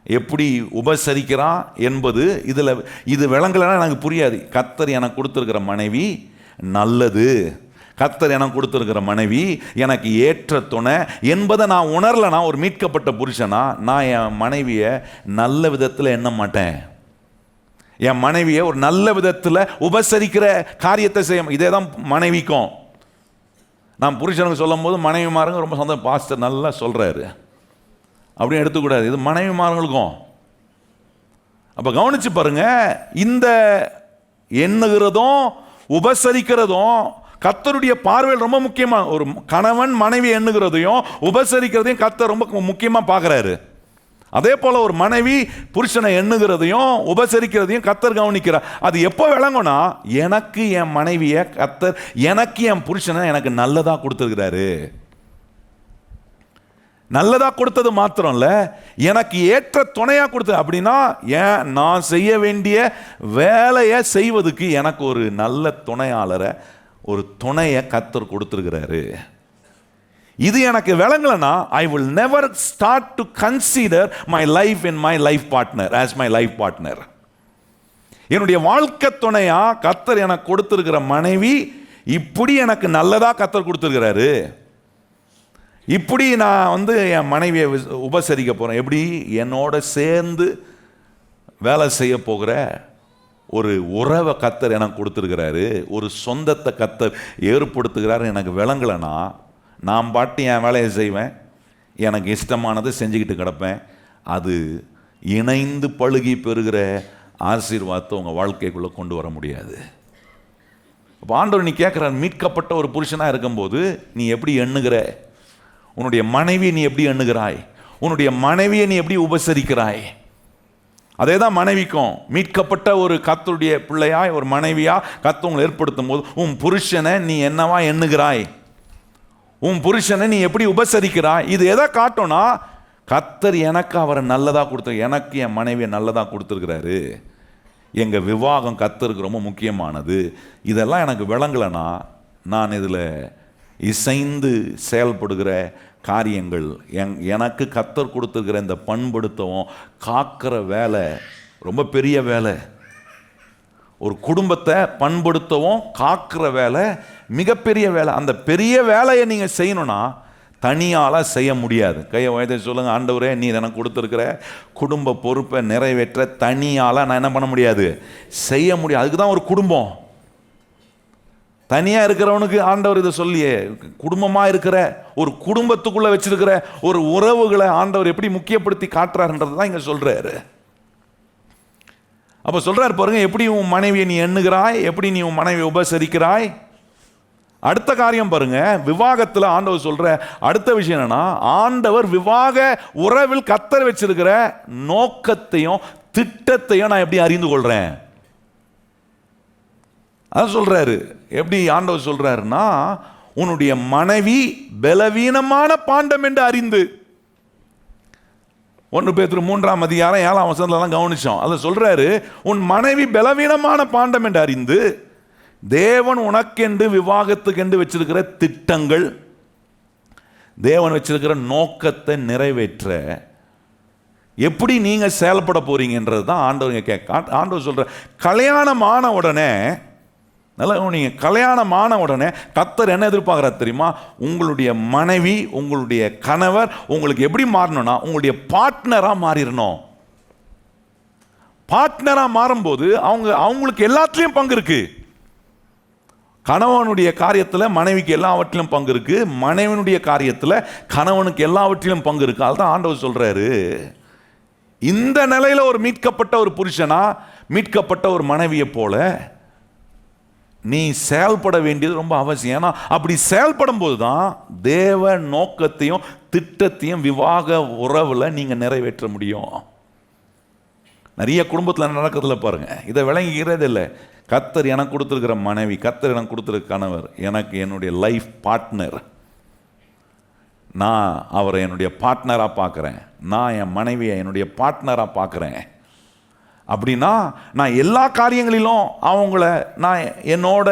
எப்படி உபசரிக்கிறான் என்பது இது விளங்கலைன்னா எனக்கு புரியாது. கர்த்தர் எனக்கு கொடுத்துருக்கிற மனைவி நல்லது, கர்த்தர் எனக்கு கொடுத்துருக்கிற மனைவி எனக்கு ஏற்ற துணை என்பதை நான் உணரலைனா, ஒரு மீட்கப்பட்ட புருஷனா நான் என் மனைவியை நல்ல விதத்தில் எண்ண மாட்டேன். என் மனைவியை ஒரு நல்ல விதத்தில் உபசரிக்கிற காரியத்தை செய்ய. இதே தான் மனைவிக்கும். நான் புருஷனுக்கு சொல்லும் போது மனைவிமாருங்க ரொம்ப சந்தோஷம், பாஸ்டர் நல்லா சொல்கிறாரு அப்படின்னு எடுத்துக்கூடாது. இது மனைவிமார்களுக்கும். அப்போ கவனிச்சு பாருங்க, இந்த எண்ணுகிறதும் உபசரிக்கிறதும் கர்த்தருடைய பார்வையில் ரொம்ப முக்கியமாக. ஒரு கணவன் மனைவி எண்ணுகிறதையும் உபசரிக்கிறதையும் கர்த்தர் ரொம்ப முக்கியமாக பார்க்குறாரு. அதே போல் ஒரு மனைவி புருஷனை எண்ணுகிறதையும் உபசரிக்கிறதையும் கர்த்தர் கவனிக்கிறார். அது எப்போ விளங்கும்னா, எனக்கு என் மனைவியை கர்த்தர், எனக்கு என் புருஷனை எனக்கு நல்லதாக கொடுத்துருக்கிறாரு. நல்லதாக கொடுத்தது மாத்திரம் இல்லை, எனக்கு ஏற்ற துணையாக கொடுத்தது. அப்படின்னா ஏன் நான் செய்ய வேண்டிய வேலையை செய்வதுக்கு எனக்கு ஒரு நல்ல துணையாளரை, ஒரு துணையை கர்த்தர் கொடுத்துருக்கிறாரு. இது எனக்கு விளங்கலனா, I will never start to consider my life in my life partner as my life partner. என்னுடைய வாழ்க்கை துணையா கர்த்தர் எனக்கு கொடுத்துருக்கிற மனைவி இப்படி எனக்கு நல்லதாக கர்த்தர் கொடுத்துருக்கிறாரு. இப்படி நான் என் மனைவியை உபசரிக்க போகிறேன். எப்படி என்னோட சேர்ந்து வேலை செய்ய போகிற ஒரு உறவை கர்த்தர் எனக்கு கொடுத்துருக்கிறாரு, ஒரு சொந்தத்தை கர்த்தர் ஏற்படுத்துகிறாரு. எனக்கு விளங்கலைனா நான் பாட்டு என் வேலையை செய்வேன், எனக்கு இஷ்டமானதை செஞ்சுக்கிட்டு கிடப்பேன். அது இணைந்து பழுகி பெறுகிற ஆசீர்வாதத்தை உங்கள் வாழ்க்கைக்குள்ளே கொண்டு வர முடியாது. அப்போ ஆண்டவர் நீ கேட்குற, மீட்கப்பட்ட ஒரு புருஷனாக இருக்கும்போது நீ எப்படி எண்ணுகிற, உன்னுடைய மனைவியை நீ எப்படி எண்ணுகிறாய், உன்னுடைய மனைவியை நீ எப்படி உபசரிக்கிறாய். அதே தான் மனைவிக்கும். மீட்கப்பட்ட ஒரு கர்த்தருடைய பிள்ளையாய் ஒரு மனைவியா கர்த்தர் உங்களை ஏற்படுத்தும் போது உன் புருஷனை நீ என்னவா எண்ணுகிறாய், உன் புருஷனை நீ எப்படி உபசரிக்கிறாய். இது எதை காட்டும்னா, கர்த்தர் எனக்கு அவரை நல்லதாக கொடுத்து, எனக்கு என் மனைவியை நல்லதாக கொடுத்துருக்கிறாரு. எங்கள் விவாகம் கர்த்தருக்கு ரொம்ப முக்கியமானது. இதெல்லாம் எனக்கு விளங்கலைன்னா நான் இதில் இசைந்து செயல்படுகிற காரியங்கள், எனக்கு கர்த்தர் கொடுத்துருக்கிற இந்த பண்படுத்தவும் காக்கிற வேலை ரொம்ப பெரிய வேலை. ஒரு குடும்பத்தை பண்படுத்தவும் காக்கிற வேலை மிகப்பெரிய வேலை. அந்த பெரிய வேலையை நீங்கள் செய்யணும்னா தனியால் செய்ய முடியாது. கையை வயதை சொல்லுங்கள், ஆண்டவரே நீ எனக்கு கொடுத்துருக்கிற குடும்ப பொறுப்பை நிறைவேற்ற தனியால் நான் என்ன பண்ண முடியாது, செய்ய முடியாது. அதுக்கு தான் ஒரு குடும்பம். தனியாக இருக்கிறவனுக்கு ஆண்டவர் இதை சொல்லியே, குடும்பமாக இருக்கிற ஒரு குடும்பத்துக்குள்ளே வச்சிருக்கிற ஒரு உறவுகளை ஆண்டவர் எப்படி முக்கியப்படுத்தி காட்டுறாருன்றது தான் இங்கே சொல்கிறாரு. அப்போ சொல்கிறார் பாருங்க, எப்படி உன் மனைவியை நீ எண்ணுகிறாய், எப்படி நீ உன் மனைவியை உபசரிக்கிறாய். அடுத்த காரியம் பாருங்க, விவாகத்தில் ஆண்டவர் சொல்ற அடுத்த விஷயம் என்னன்னா, ஆண்டவர் விவாக உறவில் கர்த்தர் வச்சிருக்கிற நோக்கத்தையும் திட்டத்தையும் நான் எப்படி அறிந்து கொள்றேன். அதான் சொல்றாரு. எப்படி ஆண்டவர் சொல்றாருன்னா, உன்னுடைய மனைவி பலவீனமான பாண்டம் என்று அறிந்து. 1 பேதுரு 3ஆம் அதிகாரம் 7ஆம் வசனத்துலலாம் கவனிச்சோம். அதை சொல்றாரு, உன் மனைவி பலவீனமான பாண்டம் என்று அறிந்து தேவன் உனக்கென்று விவாகத்துக்கென்று வச்சிருக்கிற திட்டங்கள், தேவன் வச்சிருக்கிற நோக்கத்தை நிறைவேற்ற எப்படி நீங்க செயல்பட போறீங்கன்றது தான் ஆண்டவர் ஆண்டவர் சொல்ற. கல்யாணமான உடனே, நல்லா நீங்க கல்யாணமான உடனே கர்த்தர் என்ன எதிர்பார்க்கிறார் தெரியுமா? உங்களுடைய மனைவி, உங்களுடைய கணவர் உங்களுக்கு எப்படி மாறணும்னா உங்களுடைய பார்ட்னரா மாறிடணும். பார்ட்னரா மாறும்போது அவங்களுக்கு எல்லாத்துலயும் பங்கு இருக்கு. கணவனுடைய காரியத்தில் மனைவிக்கு எல்லாவற்றிலும் பங்கு இருக்கு, மனைவனுடைய காரியத்தில் கணவனுக்கு எல்லாவற்றிலும் பங்கு இருக்கு. அதுதான் ஆண்டவர் சொல்றாரு, இந்த நிலையில ஒரு மீட்கப்பட்ட ஒரு புருஷனா, மீட்கப்பட்ட ஒரு மனைவியை போல நீ செயல்பட வேண்டியது ரொம்ப அவசியம். ஏன்னா அப்படி செயல்படும் போது தான் தேவ நோக்கத்தையும் திட்டத்தையும் விவாக உறவுல நீங்க நிறைவேற்ற முடியும். நிறைய குடும்பத்தில் நடக்கிறதுல பாருங்க, இதை விளங்கிக்கிறதே இல்லை. கர்த்தர் எனக்கு கொடுத்துருக்கிற மனைவி, கர்த்தர் எனக்கு கொடுத்துருக்க கணவர் எனக்கு என்னுடைய லைஃப் பார்ட்னர். நான் அவரை என்னுடைய பார்ட்னராக பார்க்குறேன், நான் என் மனைவியை என்னுடைய பார்ட்னராக பார்க்குறேன் அப்படின்னா நான் எல்லா காரியங்களிலும் அவங்கள நான் என்னோட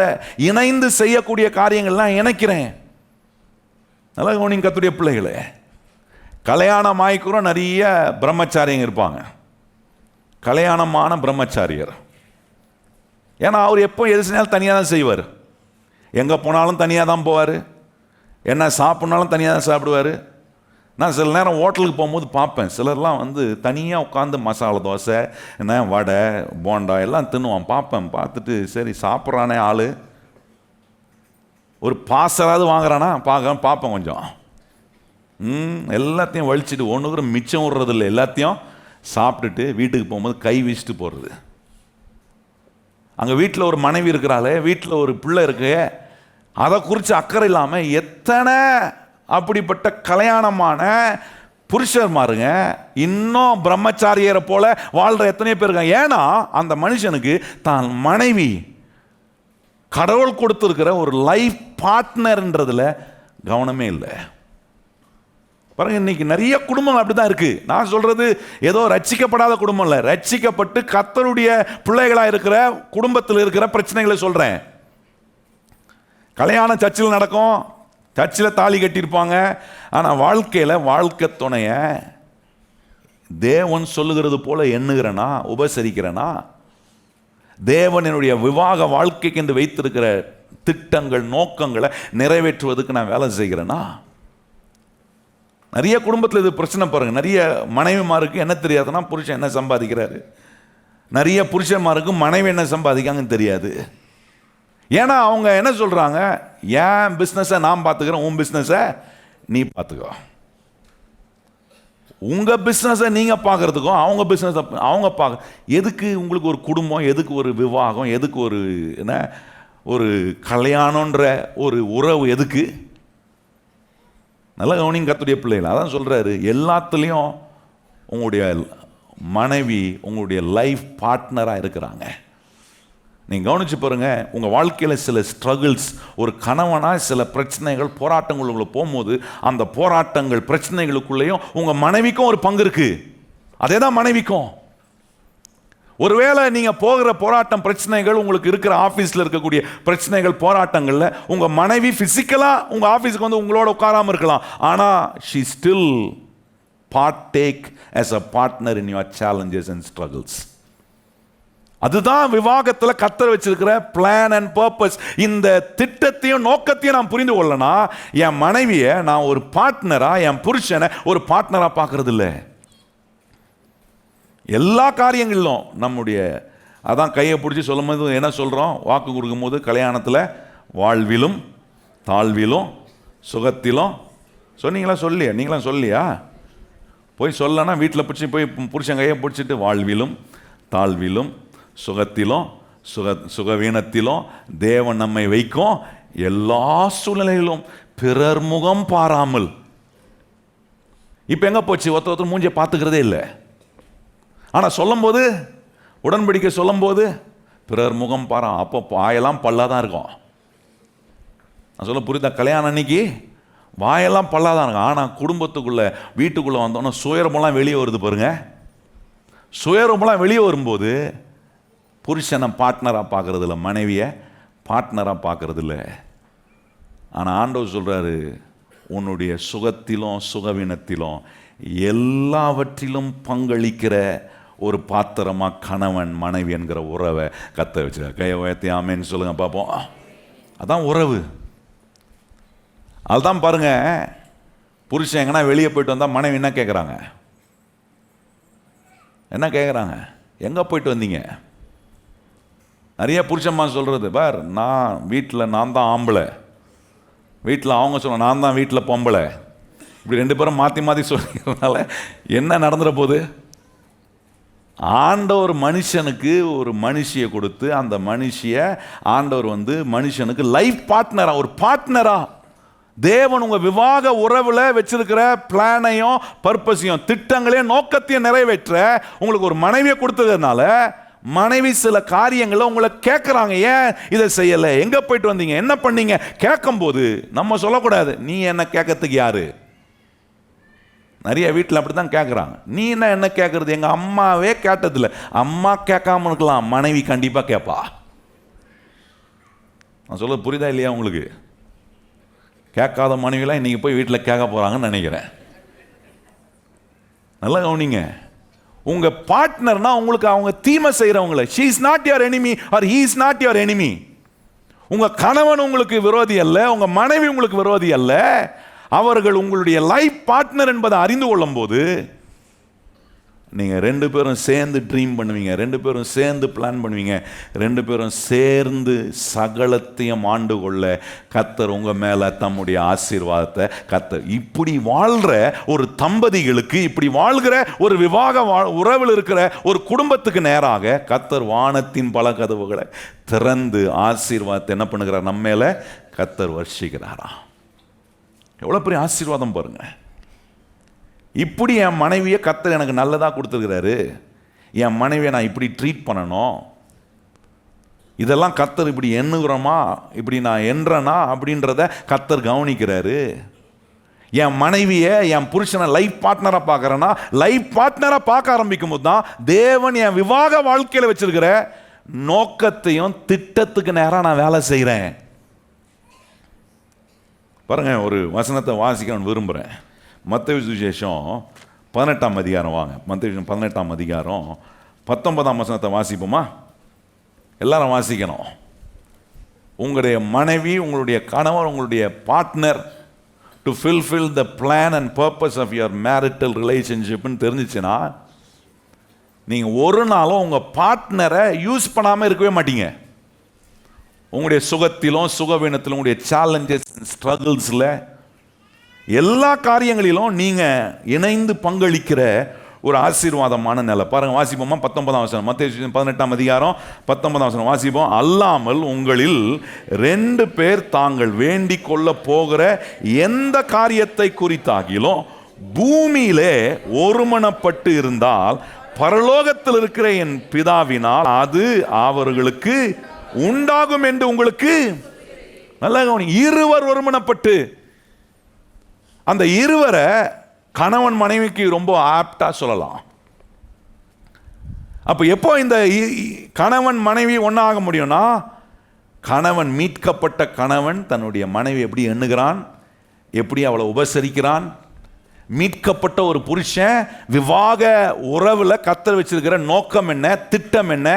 இணைந்து செய்யக்கூடிய காரியங்கள்லாம் இணைக்கிறேன். நல்லா கவனிங்க கர்த்தருடைய பிள்ளைகளே. கல்யாணம் ஆயிக்கூட நிறைய பிரம்மச்சாரியங்க இருப்பாங்க, கல்யாணமான பிரம்மச்சாரியர். ஏன்னா அவர் எப்போ எது செஞ்சாலும் தனியாக தான் செய்வார், எங்கே போனாலும் தனியாக தான் போவார், என்ன சாப்பிட்னாலும் தனியாக தான் சாப்பிடுவார். நான் சில நேரம் ஹோட்டலுக்கு போகும்போது பார்ப்பேன், சிலர்லாம் வந்து தனியாக உட்காந்து மசாலா தோசை, என்ன வடை போண்டா எல்லாம் தின்னுவான். பார்த்துட்டு சரி சாப்பிட்றானே ஆள், ஒரு பாசலாவது வாங்குறானா பார்ப்பேன் கொஞ்சம். எல்லாத்தையும் வலிச்சுட்டு ஒன்று மிச்சம் விடுறது இல்லை, எல்லாத்தையும் சாப்பிட்டுட்டு வீட்டுக்கு போகும்போது கை வீசிட்டு போடுறது. அங்கே வீட்டில் ஒரு மனைவி இருக்கிறாளே, வீட்டில் ஒரு பிள்ளை இருக்கு, அதை குறித்து அக்கறை இல்லாமல் எத்தனை அப்படிப்பட்ட கல்யாணமான புருஷர்மாருங்க இன்னும் பிரம்மச்சாரியரை போல வாழ்கிற எத்தனையோ பேர் இருக்காங்க. ஏன்னா அந்த மனுஷனுக்கு தான் மனைவி கடவுள் கொடுத்துருக்கிற ஒரு லைஃப் பார்ட்னர்ன்றதுல கவனமே இல்லை. பாருங்க, இன்னைக்கு நிறைய குடும்பங்கள் அப்படிதான் இருக்கு. நான் சொல்றது ஏதோ ரட்சிக்கப்படாத குடும்பம் இல்லை, ரட்சிக்கப்பட்டு கர்த்தருடைய பிள்ளைகளாக இருக்கிற குடும்பத்தில் இருக்கிற பிரச்சனைகளை சொல்றேன். கல்யாணம் சர்ச்சில் நடக்கும், சர்ச்சில் தாலி கட்டியிருப்பாங்க, ஆனால் வாழ்க்கை துணைய தேவன் சொல்லுகிறது போல எண்ணுகிறனா, உபசரிக்கிறனா, தேவன் என்னுடைய விவாக வாழ்க்கைக்கு என்று வைத்திருக்கிற திட்டங்கள் நோக்கங்களை நிறைவேற்றுவதற்கு நான் வேலை செய்கிறேன்னா? நிறைய குடும்பத்தில் இது பிரச்சனை. பாருங்க, நிறைய மனைவிமாருக்கு என்ன தெரியாதுன்னா புருஷன் என்ன சம்பாதிக்கிறாரு, நிறைய புருஷன்மாருக்கு மனைவி என்ன சம்பாதிக்காங்கன்னு தெரியாது. ஏன்னா அவங்க என்ன சொல்றாங்க, என் பிஸ்னஸை நான் பார்த்துக்கிறேன், உன் பிஸ்னஸை நீ பார்த்துக்கோ. உங்க பிஸ்னஸை நீங்க பார்க்கறதுக்கும் அவங்க பிஸ்னஸை அவங்க பார்க்க, எதுக்கு உங்களுக்கு ஒரு குடும்பம், எதுக்கு ஒரு விவாகம், எதுக்கு ஒரு என்ன ஒரு கல்யாணன்ற ஒரு உறவு, எதுக்கு? நல்லா கவனிங்க கர்த்தருடைய பிள்ளைகள். அதான் சொல்றாரு, எல்லாத்துலேயும் உங்களுடைய மனைவி உங்களுடைய லைஃப் பார்ட்னராக இருக்கிறாங்க. நீங்கள் கவனிச்சு பாருங்க, உங்கள் வாழ்க்கையில் சில ஸ்ட்ரகிள்ஸ், ஒரு கணவனாக சில பிரச்சனைகள் போராட்டங்களுக்குள்ள போகும்போது அந்த போராட்டங்கள் பிரச்சனைகளுக்குள்ளேயும் உங்கள் மனைவிக்கும் ஒரு பங்கு இருக்கு. அதே தான் மனைவிக்கும். ஒருவேளை நீங்கள் போகிற போராட்டம் பிரச்சனைகள், உங்களுக்கு இருக்கிற ஆஃபீஸில் இருக்கக்கூடிய பிரச்சனைகள் போராட்டங்களில் உங்கள் மனைவி ஃபிசிக்கலாக உங்கள் ஆஃபீஸுக்கு வந்து உங்களோட உட்காராமல் இருக்கலாம், ஆனால் she still partake as a partner in your challenges and struggles. அதுதான் விவாகத்தில் கர்த்தர் வச்சிருக்கிற பிளான் அண்ட் பர்பஸ். இந்த திட்டத்தையும் நோக்கத்தையும் நான் புரிந்து கொள்ளனா, என் மனைவியை நான் ஒரு பார்ட்னரா, என் புருஷனை ஒரு பார்ட்னரா பார்க்கறது இல்லை. எல்லா காரியங்களிலும் நம்முடைய அதான் கையை பிடிச்சி சொல்லும் போது என்ன சொல்கிறோம், வாக்கு கொடுக்கும் போது கல்யாணத்தில் வாழ்விலும் தாழ்விலும் சுகத்திலும் சொன்னீங்களா? நீங்களாம் சொல்லியா? போய் சொல்லனா வீட்டில் பிடிச்சி போய் புருஷன் கையை பிடிச்சிட்டு வாழ்விலும் தாழ்விலும் சுகத்திலும் சுகவீனத்திலும் தேவன் நம்மை வைக்கும் எல்லா சூழ்நிலையிலும் பிறர் முகம் பாராமல். இப்போ எங்கே போச்சு? ஒருத்தர் மூஞ்சியை பார்த்துக்கிறதே இல்லை. ஆனால் சொல்லும்போது, உடன்படிக்கை சொல்லும்போது பிறர் முகம் பாரா, அப்போ வாயெல்லாம் பல்லாதான் இருக்கும். நான் சொல்ல புரியுதா? கல்யாணம் அன்னைக்கு வாயெல்லாம் பல்லாதான் இருக்கும். ஆனால் குடும்பத்துக்குள்ளே வீட்டுக்குள்ளே வந்தோன்னா சுயரமெல்லாம் வெளியே வருது பாருங்க. சுயரமெல்லாம் வெளியே வரும்போது புருஷனை பார்ட்னராக பார்க்கறது இல்லை, மனைவியை பார்ட்னராக பார்க்கறது இல்லை. ஆனால் ஆண்டவர் சொல்கிறாரு, உன்னுடைய சுகத்திலும் சுகவீனத்திலும் எல்லாவற்றிலும் பங்களிக்கிற ஒரு பாத்திரமாக கணவன் மனைவி என்கிற உறவை கத்த வச்சுருக்கார். கையை உயர்த்தி ஆமேன்னு சொல்லுங்க பார்ப்போம். அதான் உறவு. அதுதான் பாருங்க, புருஷன் எங்கன்னா வெளியே போயிட்டு வந்தால் மனைவி என்ன கேட்குறாங்க? என்ன கேட்குறாங்க? எங்கே போயிட்டு வந்தீங்க? நிறைய புருஷம்மா சொல்கிறது, பார் நான் வீட்டில் நான் தான் ஆம்பளை, வீட்டில் அவங்க சொல்ல நான் தான் வீட்டில் பொம்பளை. இப்படி ரெண்டு பேரும் மாற்றி மாற்றி சொல்லிக்கிறதுனால என்ன நடந்துட போகுது? ஆண்டவர் மனுஷனுக்கு ஒரு மனுஷியை கொடுத்து அந்த மனுஷியை ஆண்டவர் வந்து மனுஷனுக்கு லைஃப் பார்ட்னரா, ஒரு பார்ட்னரா தேவன் உங்கள் விவாக உறவில் வச்சிருக்கிற பிளானையும் பர்பஸையும் திட்டங்களையும் நோக்கத்தையும் நிறைவேற்ற உங்களுக்கு ஒரு மனைவியை கொடுத்ததுனால மனைவி சில காரியங்களை உங்களை கேட்குறாங்க. ஏன் இதை செய்யலை, எங்கே போயிட்டு வந்தீங்க, என்ன பண்ணீங்க கேட்கும்போது நம்ம சொல்லக்கூடாது நீ என்ன கேட்கறதுக்கு யாரு, நிறைய வீட்டில் அப்படி தான் கேட்குறாங்க. நீ என்ன கேட்குறது? எங்கள் அம்மாவே கேட்டதில்லை. அம்மா கேட்காம இருக்கலாம், மனைவி கண்டிப்பாக கேட்பா. நான் சொல்ல புரியுதா இல்லையா உங்களுக்கு? கேட்காத மனைவிலாம் இன்றைக்கி போய் வீட்டில் கேட்க போகிறாங்கன்னு நினைக்கிறேன். நல்லா கவனிங்க. உங்கள் பார்ட்னர்னா உங்களுக்கு அவங்க தீமை செய்கிறவங்கள, she is not your enemy or he is not your enemy. உங்கள் கணவன் உங்களுக்கு விரோதி அல்ல, உங்கள் மனைவி உங்களுக்கு விரோதி அல்ல. அவர்கள் உங்களுடைய லைஃப் பார்ட்னர் என்பதை அறிந்து கொள்ளும் போது நீங்கள் 2 பேரும் சேர்ந்து ட்ரீம் பண்ணுவீங்க, 2 பேரும் சேர்ந்து பிளான் பண்ணுவீங்க, 2 பேரும் சேர்ந்து சகலத்தையும் ஆண்டு கொள்ள கர்த்தர் உங்கள் மேலே தம்முடைய ஆசீர்வாதத்தை கர்த்தர். இப்படி வாழ்கிற ஒரு தம்பதிகளுக்கு, இப்படி வாழ்கிற ஒரு விவாக உறவில் இருக்கிற ஒரு குடும்பத்துக்கு நேராக கர்த்தர் வானத்தின் பல கதவுகளை திறந்து ஆசீர்வாதத்தை என்ன பண்ணுகிறார்? நம்ம மேலே கர்த்தர் வர்ஷிக்கிறாரா? எவ்வளோ பெரிய ஆசீர்வாதம் பாருங்க. இப்படி என் மனைவியை கர்த்தர் எனக்கு நல்லதாக கொடுத்துருக்கிறாரு, என் மனைவியை நான் இப்படி ட்ரீட் பண்ணணும், இதெல்லாம் கர்த்தர் இப்படி எண்ணுகிறோமா, இப்படி நான் எண்றேனா அப்படின்றத கர்த்தர் கவனிக்கிறாரு. என் மனைவியை, என் புருஷனை லைஃப் பார்ட்னராக பார்க்குறேன்னா, லைஃப் பார்ட்னராக பார்க்க ஆரம்பிக்கும் போது தான் தேவன் என் விவாக வாழ்க்கையில் வச்சிருக்கிற நோக்கத்தையும் திட்டத்துக்கு நேராக நான் வேலை செய்கிறேன். பாருங்க, ஒரு வசனத்தை வாசிக்கணும்னு விரும்புகிறேன். மத்தேயு சுவிசேஷம் 18ஆம் அதிகாரம் வாங்க. மத்தேயு 18ஆம் அதிகாரம் 19ஆம் வசனத்தை வாசிப்போமா? எல்லாரும் வாசிக்கணும். உங்களுடைய மனைவி, உங்களுடைய கணவர், உங்களுடைய partner to fulfil the plan and purpose of your marital ரிலேஷன்ஷிப்னு தெரிஞ்சிச்சுன்னா நீங்கள் ஒரு நாளும் உங்கள் பார்ட்னரை யூஸ் பண்ணாமல் இருக்கவே மாட்டீங்க. உங்களுடைய சுகத்திலும் சுகவீனத்திலும், உங்களுடைய சேலஞ்சஸ் ஸ்ட்ரகிள்ஸில், எல்லா காரியங்களிலும் நீங்கள் இணைந்து பங்களிக்கிற ஒரு ஆசீர்வாதமான நிலை. பாருங்க, வாசிப்போமா? 19ஆம் வசனம், மத்தேயு 18ஆம் அதிகாரம் 19ஆம் வசனம் வாசிப்போம். அல்லாமல் உங்களில் 2 பேர் தாங்கள் வேண்டிக் கொள்ள போகிற எந்த காரியத்தை குறித்தாகிலும் பூமியிலே ஒருமனப்பட்டு இருந்தால் பரலோகத்தில் இருக்கிற என் பிதாவினால் அது அவர்களுக்கு உண்டாகும் என்று உங்களுக்கு. நல்லா கவனி. இருவர் ஒருமனப்பட்டு, அந்த இருவரை கணவன் மனைவிக்கு ரொம்ப ஆப்டா சொல்லலாம். அப்போ எப்போ இந்த கணவன் மனைவி ஒன்றாக முடியும்னா, கணவன், மீட்கப்பட்ட கணவன் தன்னுடைய மனைவி எப்படி எண்ணுகிறான், எப்படி அவளை உபசரிக்கிறான். மீட்கப்பட்ட ஒரு புருஷன் விவாக உறவில் கர்த்தர் வச்சிருக்கிற நோக்கம் என்ன, திட்டம் என்ன,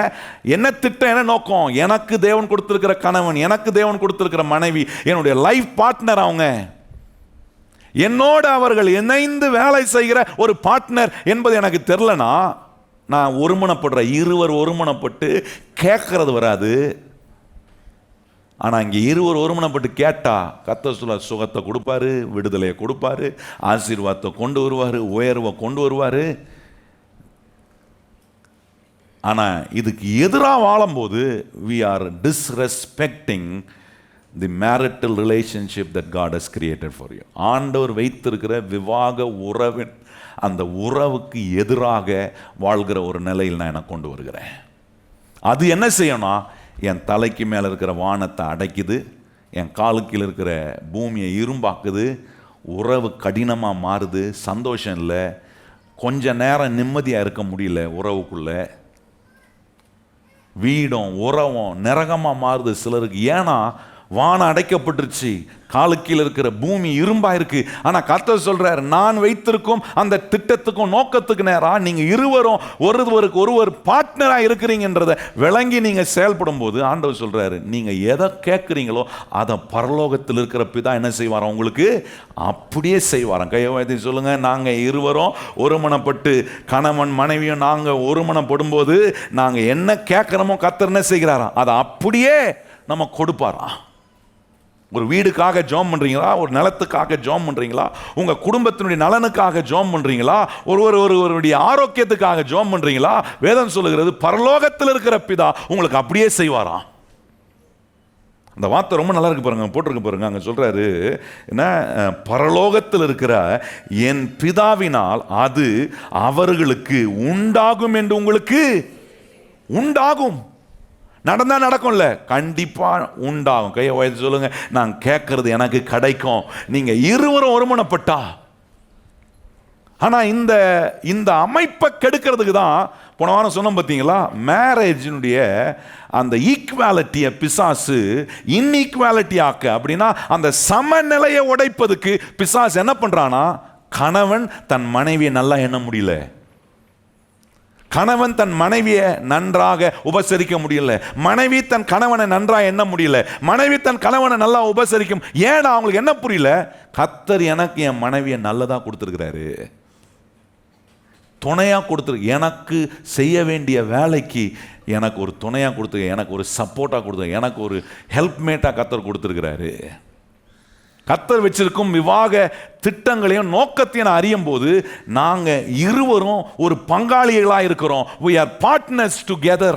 என்ன திட்டம், என்ன நோக்கம்? எனக்கு தேவன் கொடுத்திருக்கிற கணவன், எனக்கு தேவன் கொடுத்திருக்கிற மனைவி, என்னுடைய லைஃப் பார்ட்னர், அவங்க என்னோடு அவர்கள் இணைந்து வேலை செய்கிற ஒரு பார்ட்னர் என்பது எனக்கு தெரிலனா, நான் ஒருமனப்படுற, இருவர் ஒருமனப்பட்டு கேட்கறது வராது. ஆனால் இங்கே இருவர் ஒருமனப்பட்டு கேட்டா கர்த்தர் சொல்ல சுகத்தை கொடுப்பாரு, விடுதலையை கொடுப்பாரு, ஆசீர்வாதத்தை கொண்டு வருவார், உயர்வை கொண்டு வருவார். ஆனால் இதுக்கு எதிராக வாழும்போது we are disrespecting the marital relationship that God has created for you. ஆண்டவர் வைத்திருக்கிற விவாக உறவின் அந்த உறவுக்கு எதிராக வாழ்கிற ஒரு நிலையில் நான் எனக்கு கொண்டு வருகிறேன். அது என்ன செய்யணும்னா, என் தலைக்கு மேலே இருக்கிற வானத்தை அடைக்குது, என் காலுக்கில் இருக்கிற பூமியை இரும்பாக்குது, உறவு கடினமாக மாறுது, சந்தோஷம் இல்லை, கொஞ்ச நேரம் நிம்மதியாக இருக்க முடியல, உறவுக்குள்ளே வீடும் உறவும் நரகமாக மாறுது சிலருக்கு. ஏன்னா வானம் அடைக்கப்பட்டுருச்சு, காலுக்கீழ இருக்கிற பூமி இரும்பா இருக்கு. ஆனால் கர்த்தர் சொல்றார், நான் வைத்திருக்கும் அந்த திட்டத்துக்கும் நோக்கத்துக்கு நேரா நீங்க இருவரும் ஒருவருக்கு ஒருவர் பார்ட்னரா இருக்கிறீங்கன்றதை விளங்கி நீங்க செயல்படும் போது ஆண்டவர் சொல்றாரு, நீங்க எதை கேட்குறீங்களோ அதை பரலோகத்தில் இருக்கிற பிதா என்ன செய்வாராம், உங்களுக்கு அப்படியே செய்வாராம். கையை வைத்து சொல்லுங்க, நாங்க இருவரும் ஒருமனப்பட்டு, கணவன் மனைவியும் நாங்க ஒருமனப்படும் போது நாங்க என்ன கேட்கிறோமோ கர்த்தர் என்ன செய்கிறாராம், அதை அப்படியே நம்ம கொடுப்பாராம். ஒரு வீடுக்காக ஜெபம் பண்றீங்களா, ஒரு நிலத்துக்காக ஜெபம் பண்றீங்களா, உங்க குடும்பத்தினுடைய நலனுக்காக ஜெபம் பண்றீங்களா, ஒருவருடைய ஆரோக்கியத்துக்காக ஜெபம் பண்றீங்களா, வேதம் சொல்லுகிறது பரலோகத்தில் இருக்கிற பிதா உங்களுக்கு அப்படியே செய்வாராம். அந்த வார்த்தை ரொம்ப நல்லா இருக்கு பாருங்க, போட்டிருக்கு பாருங்க. அங்க சொல்றாரு என்ன, பரலோகத்தில் இருக்கிற என் பிதாவினால் அது அவர்களுக்கு உண்டாகும் என்று உங்களுக்கு உண்டாகும். நடந்தா நடக்கும்ல, கண்டிப்பா உண்டாகும். கையை வயது சொல்லுங்க, நான் கேட்கறது எனக்கு கிடைக்கும். நீங்க இருவரும் ஒருமனப்பட்டா ஆனால் இந்த அமைப்பை கெடுக்கிறதுக்கு தான் போன வாரம் சொன்னோம் பார்த்தீங்களா, மேரேஜினுடைய அந்த ஈக்குவாலிட்டியை பிசாசு இன்ஈக்குவாலிட்டி ஆக்க, அப்படின்னா அந்த சமநிலையை உடைப்பதுக்கு பிசாசு என்ன பண்றானா, கணவன் தன் மனைவியை நல்லா எண்ண முடியல, கணவன் தன் மனைவியை நன்றாக உபசரிக்க முடியல, மனைவி தன் கணவனை நன்றாக எண்ண முடியல, மனைவி தன் கணவனை நல்லா உபசரிக்கும். ஏன்னா அவங்களுக்கு என்ன புரியல, கர்த்தர் எனக்கு என் மனைவியை நல்லதா கொடுத்துருக்கிறாரு, துணையா கொடுத்துருக்கு, எனக்கு செய்ய வேண்டிய வேலைக்கு எனக்கு ஒரு துணையா கொடுத்துருக்கு, எனக்கு ஒரு சப்போர்ட்டா கொடுத்துருக்கு, எனக்கு ஒரு ஹெல்ப்மேட்டா கர்த்தர் கொடுத்துருக்கிறாரு. கர்த்தர் வச்சிருக்கும் விவாக திட்டங்களையும் நோக்கத்தையும் அறியும் போது நாங்கள் இருவரும் ஒரு பங்காளிகளாக இருக்கிறோம். we are partners together.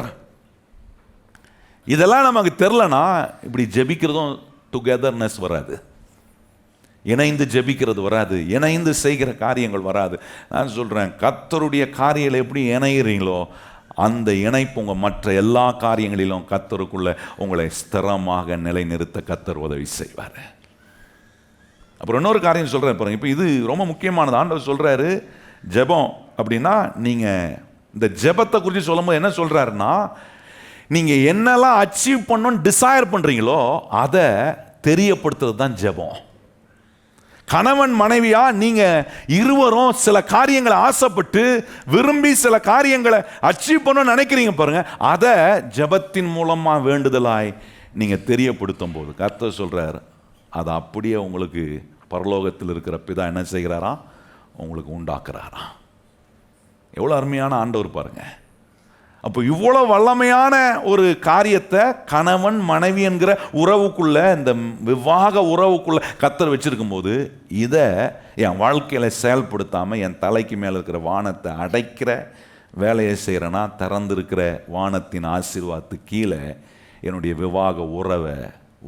இதெல்லாம் நமக்கு தெரிலனா இப்படி ஜெபிக்கிறதும் டுகெதர்னஸ் வராது, இணைந்து ஜெபிக்கிறது வராது, இணைந்து செய்கிற காரியங்கள் வராது. நான் சொல்கிறேன், கர்த்தருடைய காரியங்களை எப்படி இணைகிறீங்களோ அந்த இணைப்பு உங்கள் மற்ற எல்லா காரியங்களிலும் கர்த்தருக்குள்ள உங்களை ஸ்திரமாக நிலைநிறுத்த கர்த்தர் உதவி செய்வார். அப்புறம் இன்னொரு காரியம் சொல்கிறேன் பாருங்க, இப்போ இது ரொம்ப முக்கியமானது. ஆண்டவர் சொல்கிறாரு, ஜெபம் அப்படின்னா நீங்கள் இந்த ஜெபத்தை குறித்து சொல்லும்போது என்ன சொல்கிறாருன்னா, நீங்கள் என்னெல்லாம் அச்சீவ் பண்ணணும்னு டிசைர் பண்ணுறீங்களோ அதை தெரியப்படுத்துறது தான் ஜெபம். கணவன் மனைவியா நீங்க இருவரும் சில காரியங்களை ஆசைப்பட்டு விரும்பி சில காரியங்களை அச்சீவ் பண்ண நினைக்கிறீங்க பாருங்க, அதை ஜெபத்தின் மூலமா வேண்டுதலாய் நீங்க தெரியப்படுத்தும் போது கர்த்தர் சொல்றார், அதை அப்படியே உங்களுக்கு பரலோகத்தில் இருக்கிற பிதா என்ன செய்கிறாரா, உங்களுக்கு உண்டாக்குறாரா. எவ்வளோ அருமையான ஆண்டவர் பாருங்க. அப்போ இவ்வளோ வல்லமையான ஒரு காரியத்தை கணவன் மனைவி என்கிற உறவுக்குள்ள, இந்த விவாக உறவுக்குள்ள கர்த்தர் வச்சிருக்கும் போது இதை என் வாழ்க்கையில் செயல்படுத்தாமல் என் தலைக்கு மேலே இருக்கிற வானத்தை அடைக்கிற வேலையை செய்கிறேன்னா, திறந்திருக்கிற வானத்தின் ஆசீர்வாதத்துக்கு கீழே என்னுடைய விவாக உறவை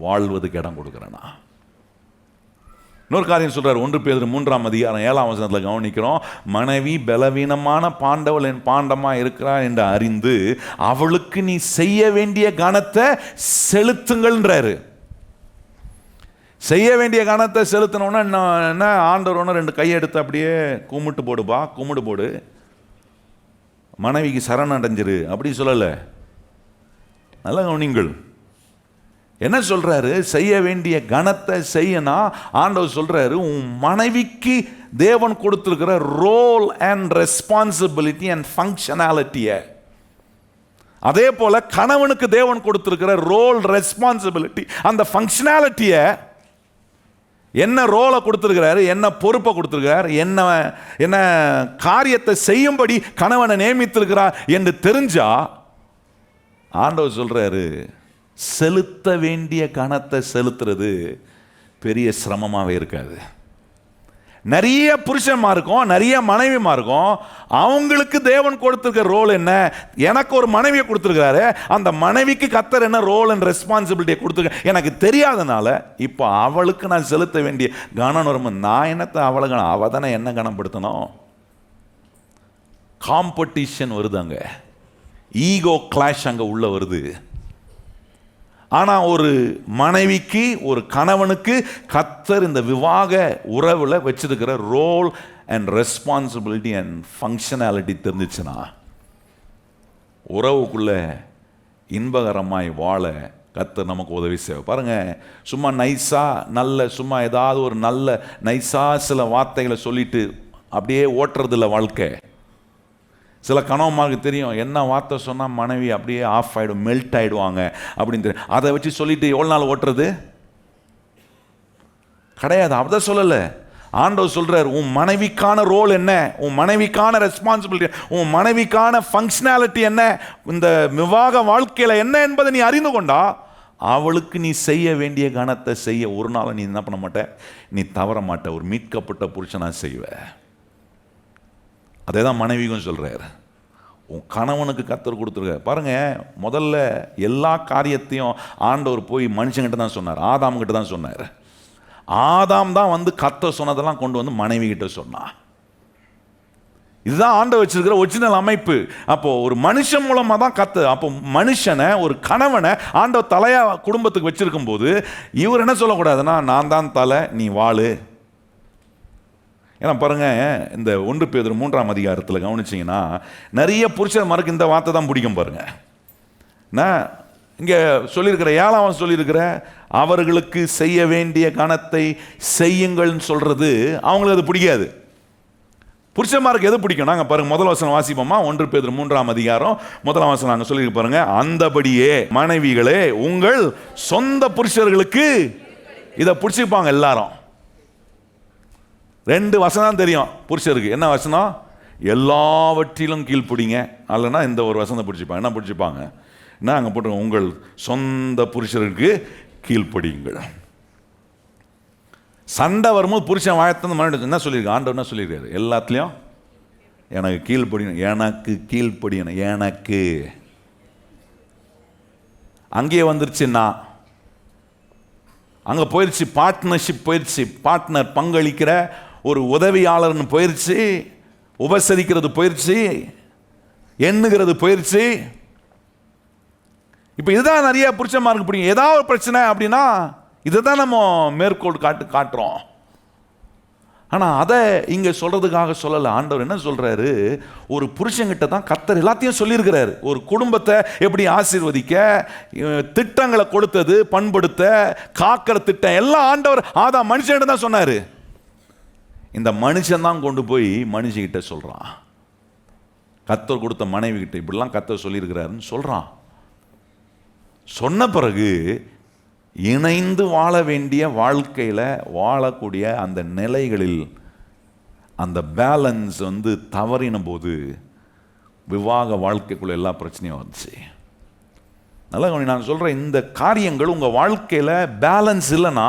வாழ்வதுக்கு இடம் கொடுக்குறேன்னா. இன்னொரு காரியம் சொல்றாரு, 1 பேதுரு 3:7 கவனிக்கிறோம், மனைவி பலவீனமான பாண்டவள் என் பாண்டமா இருக்கிறார் என்று அறிந்து அவளுக்கு நீ செய்ய வேண்டிய கனத்தை செலுத்துங்கள்ன்றாரு. செய்ய வேண்டிய கனத்தை செலுத்தணும்னா என்ன, ஆண்டவர் ஒன்று 2 கையை எடுத்து அப்படியே கும்பிட்டு போடுப்பா, கும்பிட்டு போடு, மனைவிக்கு சரணடைஞ்சிரு அப்படி சொல்லலை. நல்ல கவனிங்கள், என்ன சொல்றாரு, செய்ய வேண்டிய கனத்தை செய்யனா ஆண்டவர் சொல்றாரு, உன் மனைவிக்கு தேவன் கொடுத்திருக்கிற ரோல் அண்ட் ரெஸ்பான்சிபிலிட்டி அண்ட் ஃபங்க்ஷனாலிட்டியை, அதே போல கணவனுக்கு தேவன் கொடுத்திருக்கிற ரோல் ரெஸ்பான்சிபிலிட்டி அந்த ஃபங்க்ஷனாலிட்டியை, என்ன ரோலை கொடுத்திருக்கிறாரு, என்ன பொறுப்பை கொடுத்திருக்கிறார், என்ன காரியத்தை செய்யும்படி கணவனை நியமித்திருக்கிறார் என்று தெரிஞ்சா ஆண்டவர் சொல்றாரு, செலுத்த வேண்டிய கணத்தை செலுத்துறது பெரிய சிரமமாகவே இருக்காது. நிறைய புருஷன்மா இருக்கும், நிறைய மனைவிமா இருக்கும், அவங்களுக்கு தேவன் கொடுத்துருக்க ரோல் என்ன, எனக்கு ஒரு மனைவியை கொடுத்துருக்கிறாரு, அந்த மனைவிக்கு கர்த்தர் என்ன ரோல் அண்ட் ரெஸ்பான்சிபிலிட்டியை கொடுத்துருக்க எனக்கு தெரியாதனால இப்போ அவளுக்கு நான் செலுத்த வேண்டிய கனம் வரும். நான் என்னத்தை அவளை கணம், அவள் தானே என்ன கனப்படுத்தணும். காம்படிஷன் வருது, அங்கே ஈகோ கிளாஷ் அங்கே உள்ள வருது. ஆனால் ஒரு மனைவிக்கு ஒரு கணவனுக்கு கர்த்தர் இந்த விவாக உறவில் வச்சிருக்கிற role and responsibility and functionality தெரிஞ்சிச்சுன்னா உறவுக்குள்ள இன்பகரமாய் வாழ கர்த்தர் நமக்கு உதவி செய்ய. பாருங்க, சும்மா நைஸாக சும்மா ஏதாவது ஒரு நல்ல நைஸாக சில வார்த்தைகளை சொல்லிட்டு அப்படியே ஓட்டுறதில்ல வாழ்க்கை. சில கணவன்மாருக்கு தெரியும், என்ன வார்த்தை சொன்னால் மனைவி அப்படியே ஆஃப் ஆகிடும், மெல்ட் ஆகிடுவாங்க அப்படின்னு தெரியும். அதை வச்சு சொல்லிட்டு எவ்வளோ நாள் ஓட்டுறது கிடையாது. அதை சொல்லலை, ஆண்டவர் சொல்றார், உன் மனைவிக்கான ரோல் என்ன, உன் மனைவிக்கான ரெஸ்பான்சிபிலிட்டி, உன் மனைவிக்கான ஃபங்க்ஷனாலிட்டி என்ன, இந்த விவாக வாழ்க்கையில் என்ன என்பதை நீ அறிந்து கொண்டா அவளுக்கு நீ செய்ய வேண்டிய கனத்தை செய்ய ஒரு நாள் நீ என்ன பண்ண மாட்ட, நீ தவற மாட்ட, ஒரு மீட்கப்பட்ட புருஷனா செய்வ. அதே தான் மனைவிக்கும் சொல்கிறார், உன் கணவனுக்கு கர்த்தர் கொடுத்துருக்க. பாருங்க, முதல்ல எல்லா காரியத்தையும் ஆண்டவர் போய் மனுஷங்கிட்ட தான் சொன்னார், ஆதாம் கிட்ட தான் சொன்னார். ஆதாம் தான் வந்து கர்த்தர் சொன்னதெல்லாம் கொண்டு வந்து மனைவி கிட்ட சொன்னான். இதுதான் ஆண்டவர் வச்சிருக்கிற ஒரிஜினல் அமைப்பு. அப்போ ஒரு மனுஷன் மூலமாக தான் கர்த்தர், அப்போ மனுஷனை ஒரு கணவனை ஆண்டவர் தலையா குடும்பத்துக்கு வச்சிருக்கும் போது இவர் என்ன சொல்லக்கூடாதுன்னா, நான் தான் தலை நீ வாழு, ஏன்னா பாருங்க, இந்த 1 பேதுரு 3ஆம் அதிகாரத்தில் கவனிச்சிங்கன்னா நிறைய புருஷன்மாருக்கு இந்த வார்த்தை தான் பிடிக்கும். பாருங்க, நான் இங்கே சொல்லியிருக்கிற 7ஆம் சொல்லியிருக்கிற அவர்களுக்கு செய்ய வேண்டிய கணத்தை செய்யுங்கள்னு சொல்றது அவங்களுக்கு அது பிடிக்காது. புருஷன்மாருக்கு எது பிடிக்கும்? நாங்கள் பாருங்க, முதல் வசனம் வாசிப்போமா? 1 பேதுரு 3ஆம் அதிகாரம் 1ஆம் வசனம் நாங்கள் சொல்லி பாருங்க. அந்தபடியே மனைவிகளே உங்கள் சொந்த புருஷர்களுக்கு, இதை பிடிச்சிப்பாங்க எல்லாரும். 2 வசனம் தான் தெரியும் புருஷருக்கு. என்ன வசனம்? எல்லாவற்றிலும் கீழ்ப்பிடிங்க. அல்லனா இந்த ஒரு வசனத்தை பிடிச்சிப்பாங்க. என்ன பிடிச்சிப்பாங்க? என்ன அங்கே போட்டு, உங்கள் சொந்த புருஷருக்கு கீழ்ப்படியுங்கள். சண்டை வரும்போது புருஷன் வாயத்திலிருந்து மனைவி என்ன சொல்லியிருக்கு? ஆண்டவர் என்ன சொல்லியிருக்காரு? எல்லாத்துலேயும் எனக்கு கீழ்ப்படியணும், எனக்கு கீழ்ப்படியணும், எனக்கு. அங்கேயே வந்துருச்சுன்னா அங்கே போயிடுச்சு, பார்ட்னர்ஷிப் போயிடுச்சு, பார்ட்னர் பங்களிக்கிற ஒரு உதவியாளர்னு போயிடுச்சு, உபசரிக்கிறது போயிடுச்சு, எண்ணுகிறது போயிடுச்சு. இப்போ இதுதான் நிறைய புருஷன்மாருக்கு பிடிக்கும். ஏதாவது ஒரு பிரச்சனை அப்படின்னா இதை தான் நம்ம மேற்கோள் காட்டுறோம். ஆனால் அதை இங்கே சொல்கிறதுக்காக சொல்லலை. ஆண்டவர் என்ன சொல்கிறாரு? ஒரு புருஷங்கிட்ட தான் கர்த்தர் எல்லாத்தையும் சொல்லியிருக்கிறாரு. ஒரு குடும்பத்தை எப்படி ஆசீர்வதிக்க, திட்டங்களை கொடுத்தது, பண்படுத்த, காக்கிற திட்டம் எல்லாம் ஆண்டவர் ஆதாம் மனுஷன்கிட்ட தான் சொன்னார். இந்த மனுஷன் தான் கொண்டு போய் மனுஷிக்கிட்ட சொல்கிறான். கர்த்தர் கொடுத்த மனைவி கிட்ட இப்படிலாம் கர்த்தர் சொல்லியிருக்கிறாருன்னு சொல்கிறான். சொன்ன பிறகு இணைந்து வாழ வேண்டிய வாழ்க்கையில் வாழக்கூடிய அந்த நிலைகளில் அந்த பேலன்ஸ் தவறின போது விவாக வாழ்க்கைக்குள்ள எல்லா பிரச்சனையும் வந்துச்சு. நல்லா நான் சொல்கிறேன், இந்த காரியங்கள் உங்கள் வாழ்க்கையில் பேலன்ஸ் இல்லைன்னா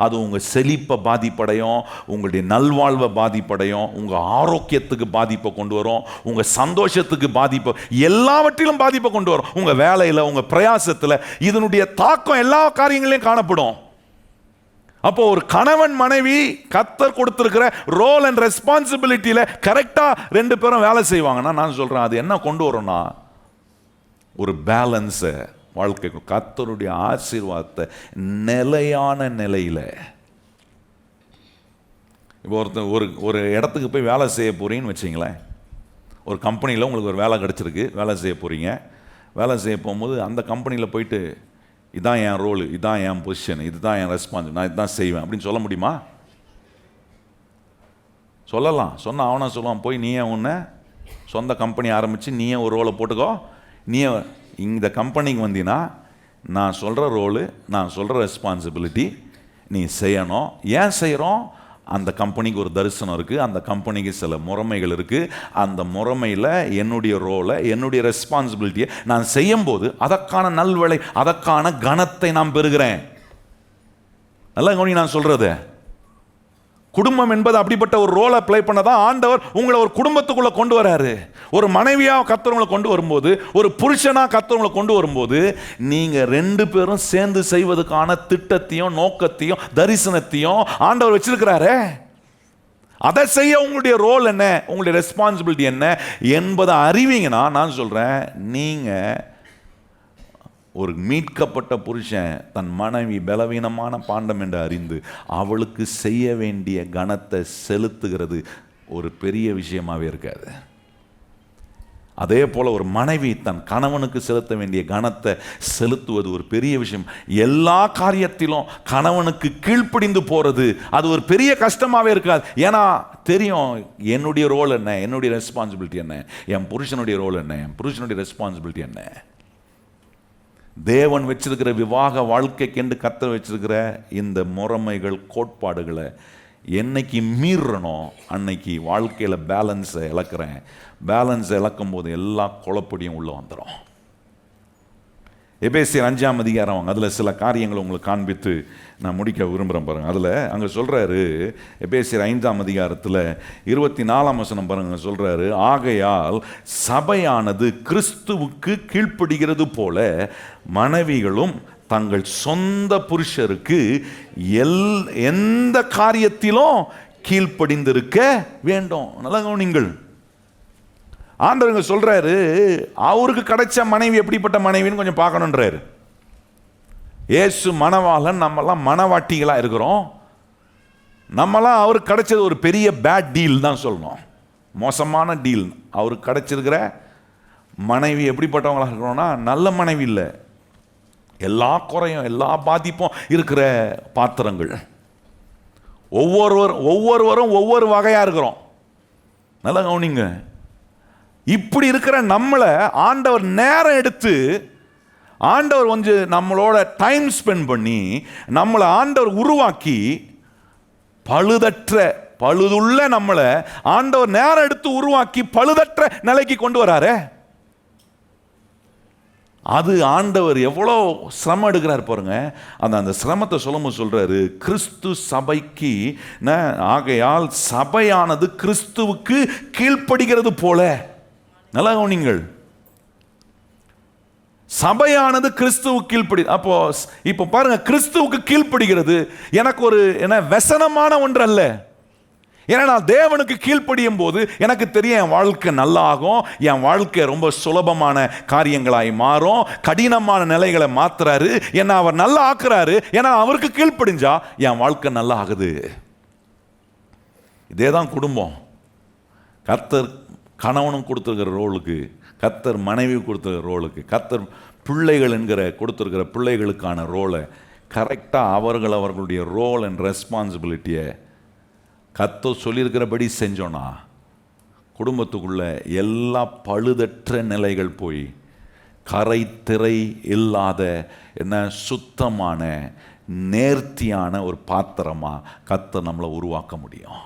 அது உங்கள் செழிப்பை பாதிப்படையும், உங்களுடைய நல்வாழ்வை பாதிப்படையும், உங்கள் ஆரோக்கியத்துக்கு பாதிப்பை கொண்டு வரும், உங்கள் சந்தோஷத்துக்கு பாதிப்பை, எல்லாவற்றிலும் பாதிப்பை கொண்டு வரும். உங்கள் வேலையில், உங்கள் பிரயாசத்தில் இதனுடைய தாக்கம் எல்லா காரியங்களையும் காணப்படும். அப்போ ஒரு கணவன் மனைவி கர்த்தர் கொடுத்திருக்கிற ரோல் அண்ட் ரெஸ்பான்சிபிலிட்டியில் கரெக்டாக 2 பேரும் வேலை செய்வாங்கன்னா நான் சொல்கிறேன் அது என்ன கொண்டு வரும்னா ஒரு பேலன்ஸை வாழ்க்கை, கர்த்தருடைய ஆசீர்வாதத்தை நிலையான நிலையில். இப்போ ஒரு இடத்துக்கு போய் வேலை செய்ய போகிறீங்கன்னு வச்சிங்களேன். ஒரு கம்பெனியில் உங்களுக்கு ஒரு வேலை கிடச்சிருக்கு, வேலை செய்ய போகிறீங்க. வேலை செய்ய போகும்போது அந்த கம்பெனியில் போயிட்டு இதான் என் ரோலு, இதான் என் பொசிஷன், இதுதான் என் ரெஸ்பான்ஸ், நான் இதுதான் செய்வேன் அப்படின்னு சொல்ல முடியுமா? சொல்லலாம். சொன்ன அவனா சொல்லுவான், போய் நீயே உன்னை சொந்த கம்பெனி ஆரம்பித்து நீயே ஒரு ரோலை போட்டுக்கோ, நீயே இந்த கம்பெனிக்கு வந்தீங்கன்னா நான் சொல்கிற ரோலு, நான் சொல்கிற ரெஸ்பான்சிபிலிட்டி நீ செய்யணும். ஏன் செய்கிறோம்? அந்த கம்பெனிக்கு ஒரு தரிசனம் இருக்குது, அந்த கம்பெனிக்கு சில முறைமைகள் இருக்குது. அந்த முறைமையில் என்னுடைய ரோலை, என்னுடைய ரெஸ்பான்சிபிலிட்டியை நான் செய்யும்போது அதற்கான நல்விளை, அதற்கான கனத்தை நான் பெறுகிறேன். நல்லா கவனி நான் சொல்கிறது. குடும்பம் என்பது அப்படிப்பட்ட ஒரு ரோலை ப்ளே பண்ணதான் ஆண்டவர் உங்களை ஒரு குடும்பத்துக்குள்ளே கொண்டு வராரு. ஒரு மனைவியாக கர்த்தர் கொண்டு வரும்போது, ஒரு புருஷனாக கர்த்தர் கொண்டு வரும்போது நீங்கள் 2 பேரும் சேர்ந்து செய்வதற்கான திட்டத்தையும் நோக்கத்தையும் தரிசனத்தையும் ஆண்டவர் வச்சிருக்கிறாரே. அதை செய்ய உங்களுடைய ரோல் என்ன, உங்களுடைய ரெஸ்பான்சிபிலிட்டி என்ன என்பதை அறிவீங்கன்னா நான் சொல்கிறேன், நீங்கள் ஒரு மீட்கப்பட்ட புருஷன் தன் மனைவி பலவீனமான பாண்டம் என்று அறிந்து அவளுக்கு செய்ய வேண்டிய கனத்தை செலுத்துகிறது ஒரு பெரிய விஷயமாகவே இருக்காது. அதே போல் ஒரு மனைவி தன் கணவனுக்கு செலுத்த வேண்டிய கனத்தை செலுத்துவது ஒரு பெரிய விஷயம். எல்லா காரியத்திலும் கணவனுக்கு கீழ்ப்படிந்து போகிறது அது ஒரு பெரிய கஷ்டமாகவே இருக்காது. ஏன்னா தெரியும் என்னுடைய ரோல் என்ன, என்னுடைய ரெஸ்பான்சிபிலிட்டி என்ன, என் புருஷனுடைய ரோல் என்ன, என் புருஷனுடைய ரெஸ்பான்சிபிலிட்டி என்ன. தேவன் வச்சிருக்கிற விவாக வாழ்க்கைக்கென்று கர்த்தர் வச்சிருக்கிற இந்த முறைமைகள், கோட்பாடுகளை என்னைக்கு மீறனோ அன்னைக்கு வாழ்க்கையில் பேலன்ஸை இழக்கிறேன். பேலன்ஸை இழக்கும் போது எல்லா குழப்படியும் உள்ளே வந்துடும். எபேசியர் 5ஆம் அதிகாரம் அதில் சில காரியங்களை உங்களுக்கு காண்பித்து நான் முடிக்க விரும்புகிறேன் பாருங்கள். அதில் அங்கே சொல்கிறாரு, எபேசியர் 5ஆம் அதிகாரத்தில் 24ஆம் வசனம் பாருங்கள், சொல்கிறாரு, ஆகையால் சபையானது கிறிஸ்துவுக்கு கீழ்ப்படுகிறது போல மனைவிகளும் தங்கள் சொந்த புருஷருக்கு எந்த காரியத்திலும் கீழ்ப்படிந்திருக்க வேண்டும். நல்லா கவனிங்கள். ஆண்டவங்க சொல்றாரு, அவருக்கு கிடைச்ச மனைவி எப்படிப்பட்ட மனைவின்னு கொஞ்சம் பார்க்கணுன்றாரு. இயேசு மணவாளன், நம்மெல்லாம் மணவாட்டிகளா இருக்கிறோம். நம்மளாம் அவருக்கு கிடைச்சது ஒரு பெரிய பேட் டீல் தான் சொல்லணும், மோசமான டீல். அவருக்கு கிடைச்சிருக்கிற மனைவி எப்படிப்பட்டவங்களாக இருக்கிறோன்னா, நல்ல மனைவி இல்லை, எல்லா குறையும் எல்லா பாதிப்பும் இருக்கிற பாத்திரங்கள். ஒவ்வொருவரும் ஒவ்வொரு வகையாக இருக்கிறோம். நல்லா கவனிங்க. இப்படி இருக்கிற நம்மளை ஆண்டவர் நேரம் எடுத்து, ஆண்டவர் கொஞ்சம் நம்மளோட டைம் ஸ்பெண்ட் பண்ணி நம்மளை ஆண்டவர் உருவாக்கி பழுதுள்ள நம்மளை ஆண்டவர் நேரம் எடுத்து உருவாக்கி பழுதற்ற நிலைக்கு கொண்டு வராரே, அது ஆண்டவர் எவ்வளோ சிரமம் எடுக்கிறார் பாருங்க. அந்த சிரமத்தை சொல்லும்போது சொல்றாரு, கிறிஸ்து சபைக்கு ஆகையால் சபையானது கிறிஸ்துவுக்கு கீழ்ப்படுகிறது போல. நல்லா கவனிங்கள், சபையானது கிறிஸ்துவுக்கு கீழ்ப்படி. அப்போ இப்போ பாருங்க, கிறிஸ்துவுக்கு கீழ்ப்படுகிறது எனக்கு ஒரு व्यसனமான ஒன்று அல்ல. ஏன்னா நான் தேவனுக்கு கீழ்ப்படியும் போது எனக்கு தெரியும் என் வாழ்க்கை நல்லா ஆகும், என் வாழ்க்கை ரொம்ப சுலபமான காரியங்களாய் மாறும், கடினமான நிலைகளை மாத்துறாரு, என்ன அவர் நல்லா ஆக்குறாரு. ஏன்னா அவருக்கு கீழ்ப்படிஞ்சா என் வாழ்க்கை நல்லா ஆகுது. இதே தான் குடும்பம். கர்த்தர் கணவனும் கொடுத்துருக்கிற ரோலுக்கு, கர்த்தர் மனைவி கொடுத்துருக்கிற ரோலுக்கு, கர்த்தர் பிள்ளைகள் என்கிற கொடுத்துருக்கிற பிள்ளைகளுக்கான ரோலை கரெக்டாக அவர்களுடைய ரோல் அண்ட் ரெஸ்பான்சிபிலிட்டியை கர்த்தர் சொல்லியிருக்கிறபடி செஞ்சோன்னா குடும்பத்துக்குள்ள எல்லா பழுதற்ற நிலைகள் போய் கரை திரை இல்லாத சுத்தமான நேர்த்தியான ஒரு பாத்திரமாக கர்த்தர் நம்மளை உருவாக்க முடியும்.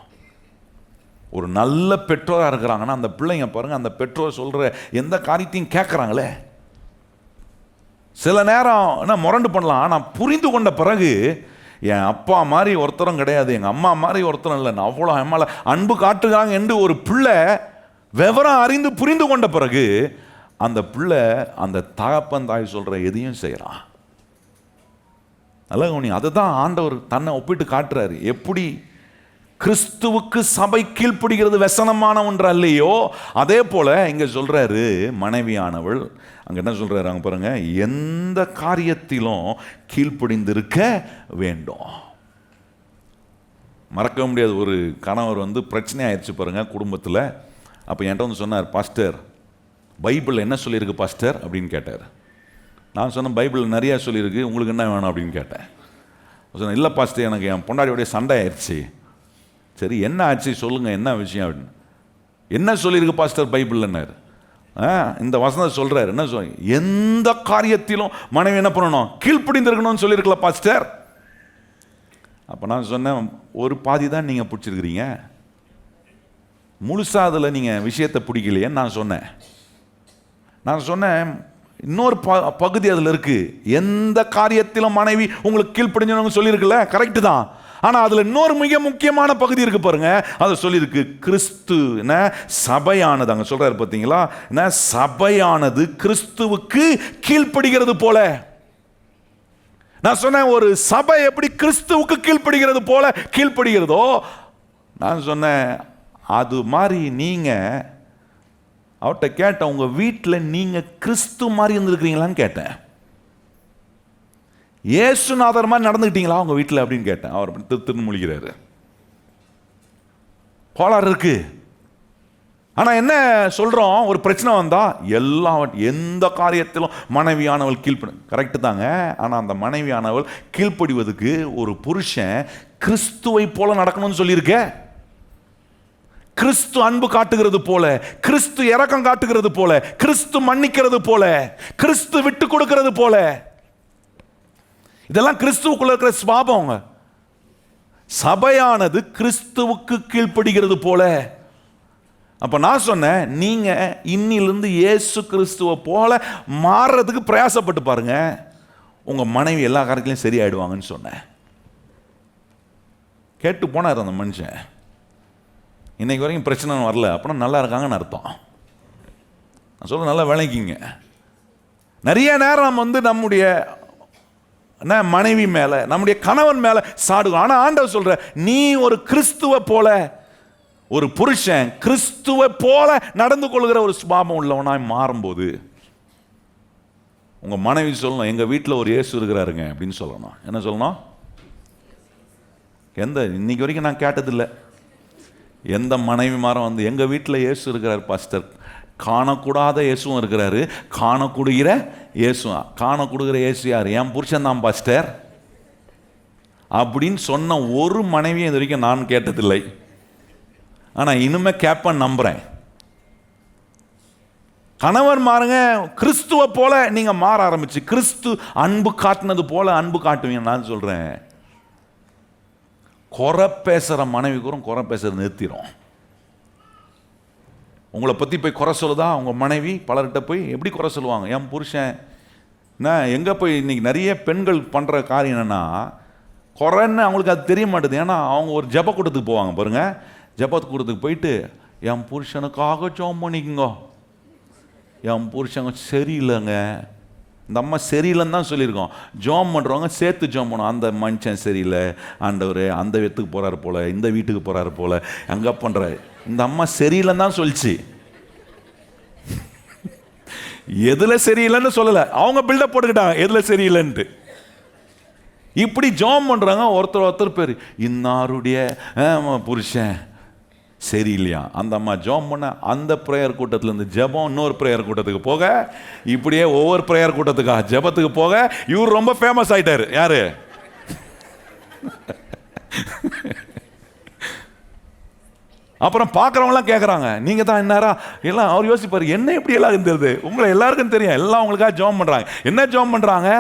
ஒரு நல்ல பெற்றோராக இருக்கிறாங்கன்னா அந்த பிள்ளைங்க பாருங்கள், அந்த பெற்றோர் சொல்கிற எந்த காரியத்தையும் கேட்குறாங்களே. சில நேரம் முரண்டு பண்ணலாம், ஆனால் புரிந்து கொண்ட பிறகு என் அப்பா மாதிரி ஒருத்தரும் கிடையாது, எங்கள் அம்மா மாதிரி ஒருத்தரும் இல்லை, நான் அவ்வளோ அம்மால அன்பு காட்டுறாங்க என்று ஒரு பிள்ளை விவரம் அறிந்து புரிந்து கொண்ட பிறகு அந்த பிள்ளை அந்த தகப்பன் தாய் சொல்கிற எதையும் செய்கிறான். நல்ல கவனி, அதுதான் ஆண்டவர் தன்னை ஒப்பிட்டு காட்டுறாரு. எப்படி கிறிஸ்துவுக்கு சபை கீழ்ப்படுகிறது व्यसனமான ஒன்று அல்லையோ, அதே போல இங்க சொல்றாரு மனைவியானவள் அங்க என்ன சொல்றாரு அங்க பாருங்க, எந்த காரியத்திலும் கீழ்ப்படிந்திருக்க வேண்டும். மறக்க முடியாது, ஒரு கணவர் பிரச்சனை ஆயிடுச்சு பாருங்க குடும்பத்தில். அப்போ என்கிட்ட வந்து சொன்னார், பாஸ்டர் பைபிள் என்ன சொல்லியிருக்கு பாஸ்டர் அப்படின்னு கேட்டார். நான் சொன்னேன், பைபிள் நிறையா சொல்லியிருக்கு, உங்களுக்கு என்ன வேணும் அப்படின்னு கேட்டேன். சொன்னேன், இல்லை பாஸ்டர் எனக்கு என் பொண்டாடியோடைய சண்டை ஆயிடுச்சு. சரி என்ன ஆச்சு சொல்லுங்கள், என்ன விஷயம் அப்படின்னு. என்ன சொல்லியிருக்கு பாஸ்டர் பைபிள்னாரு. இந்த வசனத்தை சொல்கிறார், என்ன சொல், எந்த காரியத்திலும் மனைவி என்ன பண்ணணும், கீழ்ப்படிந்திருக்கணும்னு சொல்லியிருக்கல பாஸ்டர். அப்போ நான் சொன்னேன், ஒரு பாதி தான் நீங்கள் பிடிச்சிருக்கிறீங்க, முழுசாக அதில் நீங்கள் விஷயத்தை பிடிக்கலையேன்னு நான் சொன்னேன். இன்னொரு பகுதி அதில் இருக்குது, எந்த காரியத்திலும் மனைவி உங்களுக்கு கீழ்ப்படிஞ்சவங்க சொல்லியிருக்குல்ல, கரெக்டு தான். ஆனால் அதில் இன்னொரு மிக முக்கியமான பகுதி இருக்கு பாருங்க, அதை சொல்லியிருக்கு, கிறிஸ்து என்ன சபையானது, அங்கே சொல்றாரு பார்த்தீங்களா, என்ன சபையானது கிறிஸ்துவுக்கு கீழ்ப்படுகிறது போல. நான் சொன்னேன், ஒரு சபை எப்படி கிறிஸ்துவுக்கு கீழ்ப்படுகிறது போல கீழ்ப்படுகிறதோ, நான் சொன்னேன் அது மாதிரி நீங்க அவர்கிட்ட கேட்டேன், உங்க வீட்டில் நீங்க கிறிஸ்து மாதிரி இருந்திருக்கிறீங்களான்னு கேட்டேன். இயேசுநாதர் மாதிரி நடந்துக்கிட்டீங்களா உங்க வீட்டில் அப்படின்னு கேட்டேன். அவர் திருன்னு முழிக்கிறாரு. கோளாறு இருக்கு. ஆனா என்ன சொல்றோம், ஒரு பிரச்சனை வந்தா எந்த காரியத்திலும் மனைவியானவள் கீழ்ப்படி, கரெக்டு தாங்க. ஆனா அந்த மனைவியானவள் கீழ்ப்படிவதுக்கு ஒரு புருஷன் கிறிஸ்துவை போல நடக்கணும்னு சொல்லியிருக்க. கிறிஸ்து அன்பு காட்டுகிறது போல, கிறிஸ்து இரக்கம் காட்டுகிறது போல, கிறிஸ்து மன்னிக்கிறது போல, கிறிஸ்து விட்டு கொடுக்கிறது போல, இதெல்லாம் கிறிஸ்துவுக்குள்ள இருக்கிற சுபாவம். சபையானது கிறிஸ்துவுக்கு கீழ்ப்படுகிறது போல. அப்ப நான் சொன்னேன், நீங்க இன்னிலிருந்து இயேசு கிறிஸ்துவை போல மாறுறதுக்கு பிரயாசப்பட்டு பாருங்க, உங்க மனைவி எல்லா காரியத்திலையும் சரியாயிடுவாங்கன்னு சொன்னேன். கேட்டு போனார் அந்த மனுஷன். இன்னைக்கு வரைக்கும் பிரச்சனை வரல, அப்படின்னா நல்லா இருக்காங்கன்னு அர்த்தம். நான் சொல்ல நல்லா விளங்கிங்க. நிறைய நேரம் நம்ம நம்முடைய மனைவி மேல, நம்முடைய கணவன் மேல சாடுவோம். ஆனா ஆண்டவர் சொல்ற, நீ ஒரு கிறிஸ்துவை போல, ஒரு புருஷன் கிறிஸ்துவை போல நடந்து கொள்கிற ஒரு சுபாவம் உள்ளவனாய் மாறும்போது உங்க மனைவி சொல்லணும், எங்க வீட்டில் ஒரு இயேசு இருக்கிறாருங்க அப்படின்னு சொல்லணும். என்ன சொல்லணும்? இன்னைக்கு வரைக்கும் நான் கேட்டதில்லை எந்த மனைவிமாரும் வந்து எங்கள் வீட்டில் இயேசு இருக்கிறார் பாஸ்டர், காணக்கூடாத இயேசுவும் இருக்கிறாரு, காணக்கூடுகிற இயேசுவும். காணக்கூடுகிற இயேசு யார்? என் புருஷன் தான் பாஸ்டர் அப்படின்னு சொன்ன ஒரு மனைவியும் இது வரைக்கும் நான் கேட்டதில்லை. ஆனால் இனிமே கேட்பேன் நம்புகிறேன். கணவன் மாறுங்க, கிறிஸ்துவ போல நீங்க மாற ஆரம்பிச்சு கிறிஸ்து அன்பு காட்டினது போல அன்பு காட்டுவீங்க. நான் சொல்றேன், குறை பேசுற மனைவி கூட குறை பேசுறது நிறுத்திடும். உங்களை பத்தி போய் குறை சொல்லுதா உங்க மனைவி, பலர்கிட்ட போய் எப்படி குறை சொல்லுவாங்க? என் புருஷன் நான் எங்க போய் இன்னைக்கு நிறைய பெண்கள் பண்ற காரியம் என்னன்னா, குறைன்னு அவங்களுக்கு அது தெரிய மாட்டேது. ஏன்னா அவங்க ஒரு ஜெப கூட்டத்துக்கு போவாங்க பாருங்க, ஜெப கூட்டத்துக்கு போயிட்டு என் புருஷனுக்காக ஜெபம் பண்ணிக்கோங்க, என் புருஷங்க சரியில்லைங்க, இந்த அம்மா சரியில்லைன்னு தான் சொல்லியிருக்கோம். ஜோம் பண்ணுறவங்க சேர்த்து ஜோம் பண்ணுவோம். அந்த மனுஷன் சரியில்லை ஆண்டவர், அந்த வீட்டுக்கு போகிறாரு போல், இந்த வீட்டுக்கு போகிறாரு போல், அங்கே பண்ணுறாரு. இந்த அம்மா சரியில்லைன்னு தான் சொல்லிச்சு, எதில் சரியில்லைன்னு சொல்லலை. அவங்க பில்டப் போட்டுக்கிட்டாங்க எதில் சரியில்லைன்ட்டு. இப்படி ஜோம் பண்ணுறாங்க. ஒருத்தர் பேர் இன்னாருடைய புருஷன் சரியில்லையா. அந்த அம்மா ஜெபம் பண்ண அந்த ப்ரேயர் கூட்டத்தில் இருந்து ஜெபம் இன்னொரு ப்ரேயர் கூட்டத்துக்கு போக, இப்படியே ஒவ்வொரு ப்ரேயர் கூட்டத்துக்காக ஜெபத்துக்கு போக இவர் ரொம்ப ஃபேமஸ் ஆயிட்டாரு. யாரு? அப்புறம் பார்க்குறவங்களாம் கேட்குறாங்க, நீங்கள் தான் என்னாரா எல்லாம். அவர் யோசிப்பார், என்ன இப்படி எல்லாம் இருந்தது, உங்களை எல்லாருக்கும் தெரியும், எல்லாம் உங்களுக்காக ஜெபம் பண்ணுறாங்க. என்ன ஜெபம் பண்ணுறாங்க?